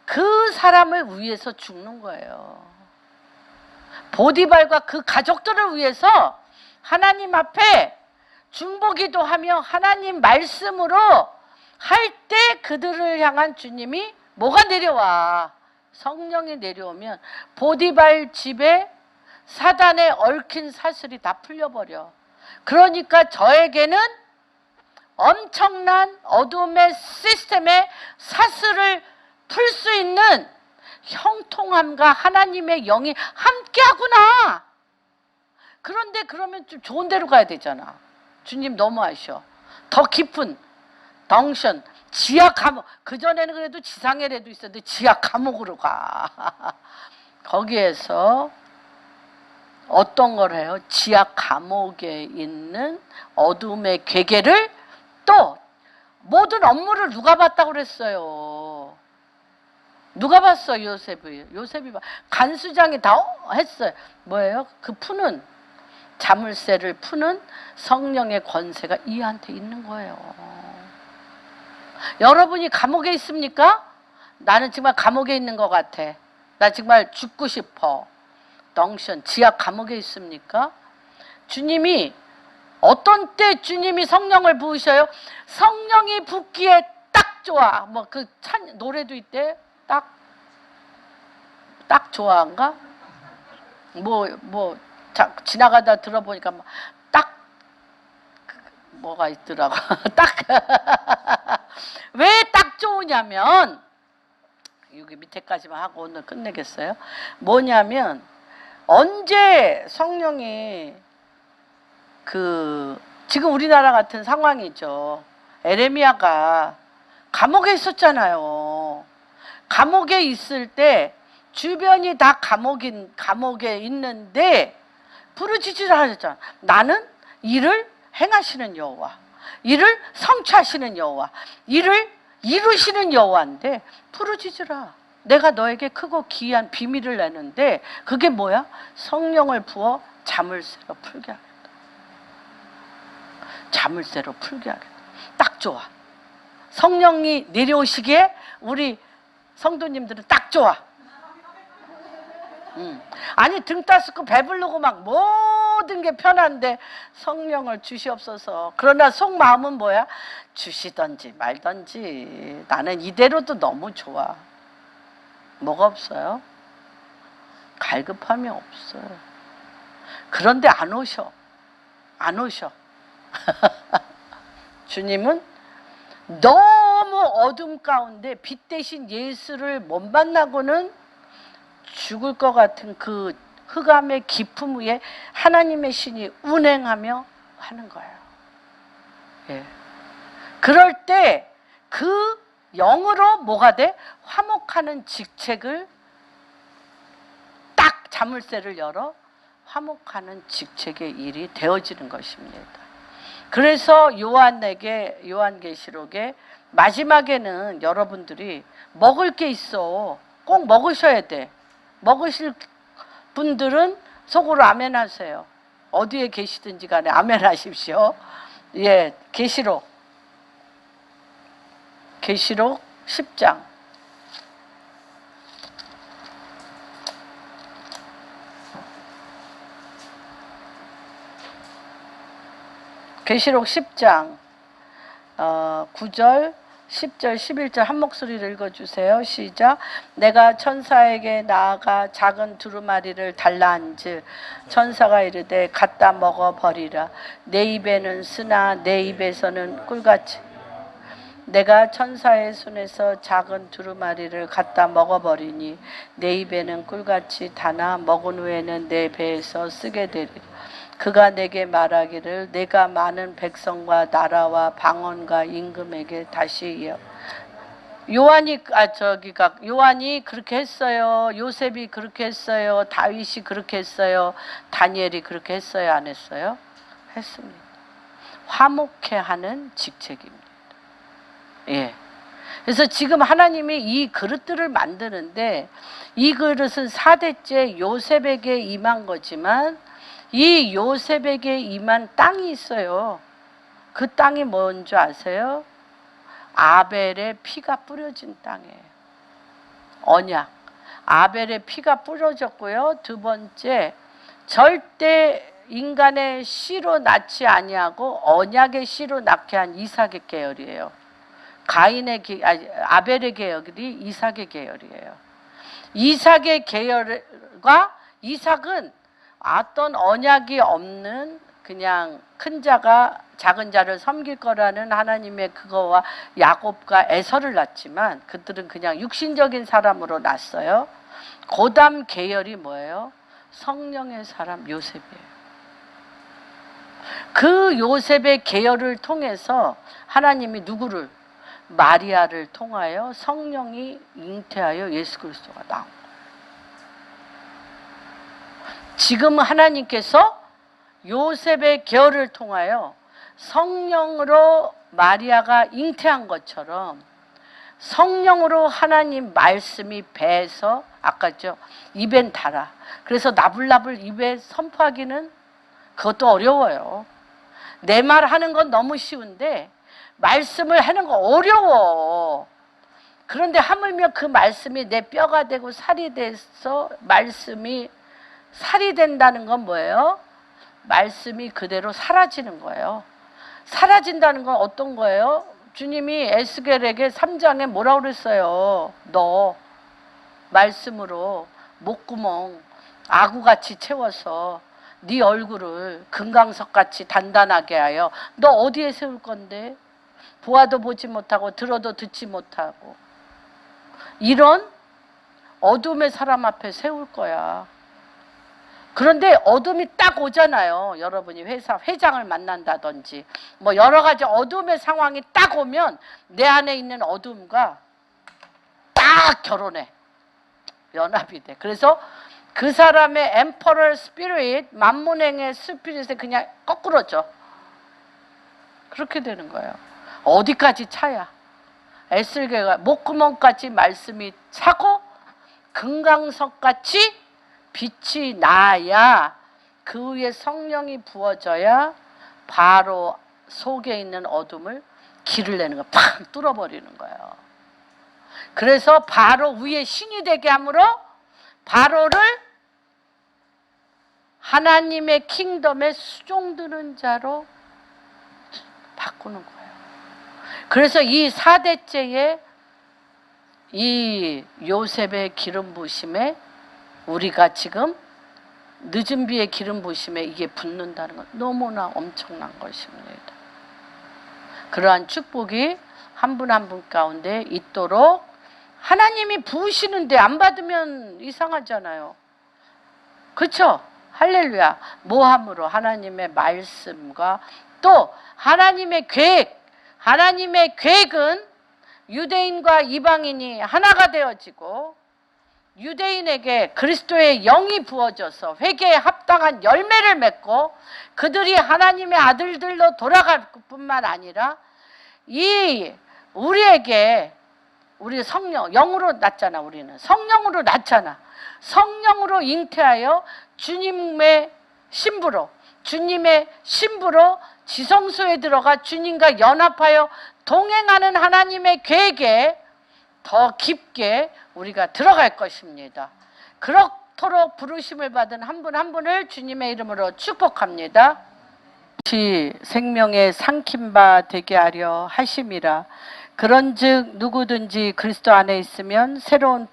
그 사람을 위해서 죽는 거예요. 보디발과 그 가족들을 위해서 하나님 앞에 중보기도 하며 하나님 말씀으로 할 때 그들을 향한 주님이 뭐가 내려와? 성령이 내려오면 보디발 집에 사단에 얽힌 사슬이 다 풀려버려. 그러니까 저에게는 엄청난 어둠의 시스템의 사슬을 풀 수 있는 형통함과 하나님의 영이 함께하구나. 그런데 그러면 좀 좋은 데로 가야 되잖아. 주님 너무하셔. 더 깊은 덩션, 지하 감옥. 그전에는 그래도 지상에라도 있었는데 지하 감옥으로 가. 거기에서 어떤 걸 해요? 지하 감옥에 있는 어둠의 괴계를, 또 모든 업무를 누가 봤다고 그랬어요? 누가 봤어? 요셉이. 요셉이 봐. 간수장이 다 했어요. 뭐예요? 그 푸는 자물쇠를 푸는 성령의 권세가 이한테 있는 거예요. 여러분이 감옥에 있습니까? 나는 정말 감옥에 있는 것 같아. 나 정말 죽고 싶어. 덩션 지하 감옥에 있습니까? 주님이 어떤 때 주님이 성령을 부으셔요? 성령이 붓기에 딱 좋아. 뭐 그 노래도 있대. 딱 좋아한가? 지나가다 들어보니까 딱 뭐가 있더라고. 딱 왜 딱 좋으냐면 여기 밑에까지만 하고 오늘 끝내겠어요. 뭐냐면 언제 성령이 지금 우리나라 같은 상황이죠. 에레미야가 감옥에 있었잖아요. 감옥에 있을 때 주변이 다 감옥에 있는데 부르짖으라 하셨잖아. 나는 이를 행하시는 여호와, 이를 성취하시는 여호와, 이를 이루시는 여호와인데 부르짖으라. 내가 너에게 크고 기이한 비밀을 내는데 그게 뭐야? 성령을 부어 자물쇠로 풀게 하겠다. 자물쇠로 풀게 하겠다. 딱 좋아. 성령이 내려오시기에 우리 성도님들은 딱 좋아. 아니 등 따스고 배부르고 막 모든 게 편한데 성령을 주시옵소서. 그러나 속마음은 뭐야? 주시던지 말던지 나는 이대로도 너무 좋아. 뭐가 없어요? 갈급함이 없어요. 그런데 안 오셔. 주님은 너무 어둠 가운데 빛 대신 예수를 못 만나고는 죽을 것 같은 그 흑암의 깊음 위에 하나님의 신이 운행하며 하는 거예요. 예. 그럴 때 그 영으로 뭐가 돼? 화목하는 직책을 딱 자물쇠를 열어 화목하는 직책의 일이 되어지는 것입니다. 그래서 요한계시록에 마지막에는 여러분들이 먹을 게 있어. 꼭 먹으셔야 돼. 먹으실 분들은 속으로 아멘 하세요. 어디에 계시든지 간에 아멘 하십시오. 예, 계시록 10장. 계시록 10장 9절 10절 11절 한 목소리를 읽어주세요. 시작. 내가 천사에게 나아가 작은 두루마리를 달라 한즉 천사가 이르되 갖다 먹어버리라. 내 입에는 쓰나 내 입에서는 꿀같이. 내가 천사의 손에서 작은 두루마리를 갖다 먹어버리니 내 입에는 꿀같이 다나 먹은 후에는 내 배에서 쓰게 되리라. 그가 내게 말하기를 내가 많은 백성과 나라와 방언과 임금에게 다시 요한이 그렇게 했어요. 요셉이 그렇게 했어요. 다윗이 그렇게 했어요. 다니엘이 그렇게 했어요. 안 했어요? 했습니다. 화목해 하는 직책입니다. 예. 그래서 지금 하나님이 이 그릇들을 만드는데 이 그릇은 4대째 요셉에게 임한 거지만 이 요셉에게 임한 땅이 있어요. 그 땅이 뭔지 아세요? 아벨의 피가 뿌려진 땅이에요. 언약. 아벨의 피가 뿌려졌고요. 두 번째, 절대 인간의 씨로 낳지 아니하고 언약의 씨로 낳게 한 이삭의 계열이에요. 아벨의 계열이 이삭의 계열이에요. 이삭의 계열과 이삭은 어떤 언약이 없는 그냥 큰 자가 작은 자를 섬길 거라는 하나님의 그거와 야곱과 에서를 낳지만 그들은 그냥 육신적인 사람으로 낳았어요. 고담 계열이 뭐예요? 성령의 사람 요셉이에요. 그 요셉의 계열을 통해서 하나님이 누구를? 마리아를 통하여 성령이 잉태하여 예수 그리스도가 나온 거예요. 지금 하나님께서 요셉의 계열을 통하여 성령으로 마리아가 잉태한 것처럼 성령으로 하나님 말씀이 배에서 아까죠. 입엔 달아. 그래서 나불나불 입에 선포하기는 그것도 어려워요. 내 말 하는 건 너무 쉬운데 말씀을 하는 거 어려워. 그런데 하물며 그 말씀이 내 뼈가 되고 살이 돼서 말씀이 살이 된다는 건 뭐예요? 말씀이 그대로 사라지는 거예요. 사라진다는 건 어떤 거예요? 주님이 에스겔에게 3장에 뭐라고 그랬어요? 너 말씀으로 목구멍 아구같이 채워서 네 얼굴을 금강석같이 단단하게 하여 너 어디에 세울 건데? 보아도 보지 못하고 들어도 듣지 못하고 이런 어둠의 사람 앞에 세울 거야. 그런데 어둠이 딱 오잖아요. 여러분이 회장을 만난다든지 뭐 여러 가지 어둠의 상황이 딱 오면 내 안에 있는 어둠과 딱 결혼해. 연합이 돼. 그래서 그 사람의 엠퍼럴 스피릿, 만문행의 스피릿에 그냥 거꾸로져. 그렇게 되는 거예요. 어디까지 차야? 에스겔가 목구멍까지 말씀이 차고 금강석같이 빛이 나야 그 위에 성령이 부어져야 바로 속에 있는 어둠을 길을 내는 거야. 팍 뚫어버리는 거예요. 그래서 바로 위에 신이 되게 함으로 바로를 하나님의 킹덤에 수종드는 자로 바꾸는 거예요. 그래서 이 4대째의 이 요셉의 기름 부으심에 우리가 지금 늦은 비의 기름 부으심에 이게 붙는다는 건 너무나 엄청난 것입니다. 그러한 축복이 한 분 한 분 가운데 있도록 하나님이 부으시는데 안 받으면 이상하잖아요. 그렇죠? 할렐루야. 모함으로 하나님의 말씀과 또 하나님의 계획, 하나님의 계획은 유대인과 이방인이 하나가 되어지고 유대인에게 그리스도의 영이 부어져서 회개에 합당한 열매를 맺고 그들이 하나님의 아들들로 돌아갈 뿐만 아니라 이 우리에게 우리 성령, 영으로 낳잖아. 우리는 성령으로 낳잖아. 성령으로 잉태하여 주님의 신부로 지성소에 들어가 주님과 연합하여 동행하는 하나님의 계획에 더 깊게 우리가 들어갈 것입니다. 그렇도록 부르심을 받은 한 분 한 분을 주님의 이름으로 축복합니다. 생명의 삼킨 바 되게 하려 하심이라. 그런즉 누구든지 그리스도 안에 있으면 새로운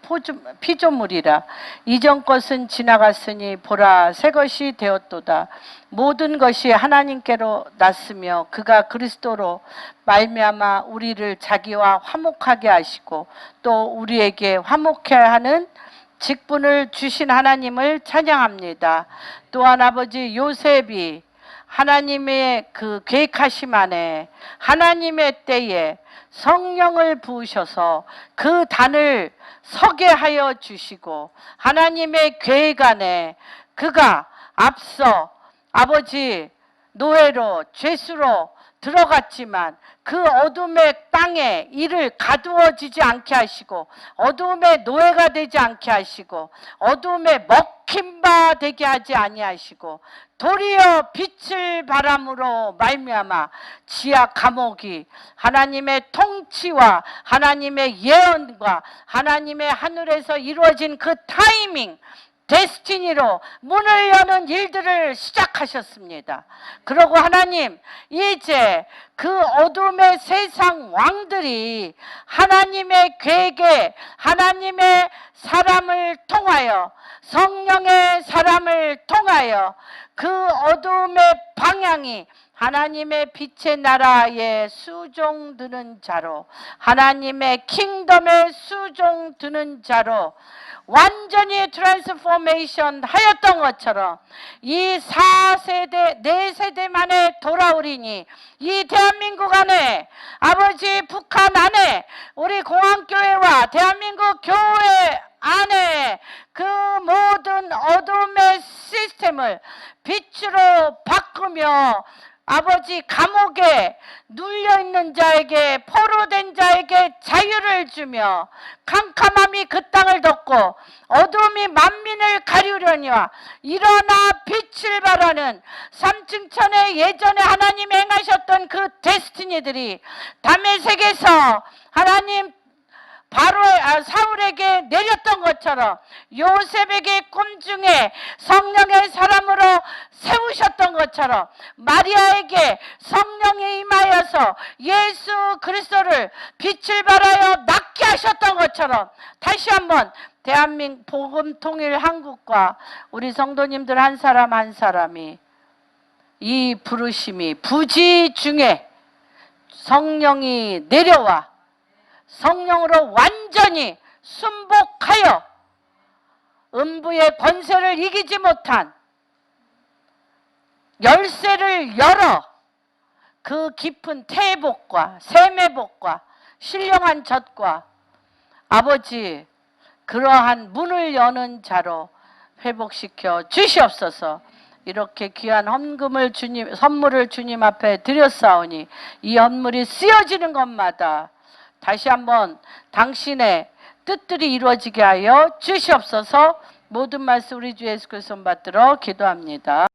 피조물이라. 이전 것은 지나갔으니 보라 새 것이 되었도다. 모든 것이 하나님께로 났으며 그가 그리스도로 말미암아 우리를 자기와 화목하게 하시고 또 우리에게 화목해 하는 직분을 주신 하나님을 찬양합니다. 또한 아버지 요셉이 하나님의 그 계획하심 안에 하나님의 때에 성령을 부으셔서 그 단을 서게 하여 주시고 하나님의 계획 안에 그가 앞서 아버지 노예로 죄수로 들어갔지만 그 어둠의 땅에 이를 가두어지지 않게 하시고 어둠의 노예가 되지 않게 하시고 어둠에 먹힌 바 되게 하지 아니하시고 도리어 빛을 바람으로 말미암아 지하 감옥이 하나님의 통치와 하나님의 예언과 하나님의 하늘에서 이루어진 그 타이밍 데스티니로 문을 여는 일들을 시작하셨습니다. 그러고 하나님 이제 그 어둠의 세상 왕들이 하나님의 계획에 하나님의 사람을 통하여 성령의 사람을 통하여 그 어둠의 방향이 하나님의 빛의 나라에 수종드는 자로 하나님의 킹덤에 수종드는 자로 완전히 트랜스포메이션 하였던 것처럼 이 4세대, 4세대 만에 돌아오리니 이 대한민국 안에 아버지 북한 안에 우리 공안교회와 대한민국 교회 안에 그 모든 어둠의 시스템을 빛으로 바꾸며 아버지, 감옥에 눌려있는 자에게, 포로된 자에게 자유를 주며 캄캄함이 그 땅을 덮고 어둠이 만민을 가리우려니와 일어나 빛을 발하는 삼층천에 예전에 하나님 행하셨던 그 데스티니들이 다메섹에서 하나님 사울에게 내렸던 것처럼 요셉에게 꿈 중에 성령의 사람으로 세우셨던 것처럼 마리아에게 성령이 임하여서 예수 그리스도를 빛을 발하여 낫게 하셨던 것처럼 다시 한번 대한민국 복음 통일 한국과 우리 성도님들 한 사람 한 사람이 이 부르심이 부지 중에 성령이 내려와 성령으로 완전히 순복하여 음부의 권세를 이기지 못한 열쇠를 열어 그 깊은 태복과 세매복과 신령한 젖과 아버지 그러한 문을 여는 자로 회복시켜 주시옵소서. 이렇게 귀한 헌금을 선물을 주님 앞에 드렸사오니 이 헌물이 쓰여지는 것마다 다시 한번 당신의 뜻들이 이루어지게 하여 주시옵소서. 모든 말씀 우리 주 예수 그리스도 받들어 기도합니다.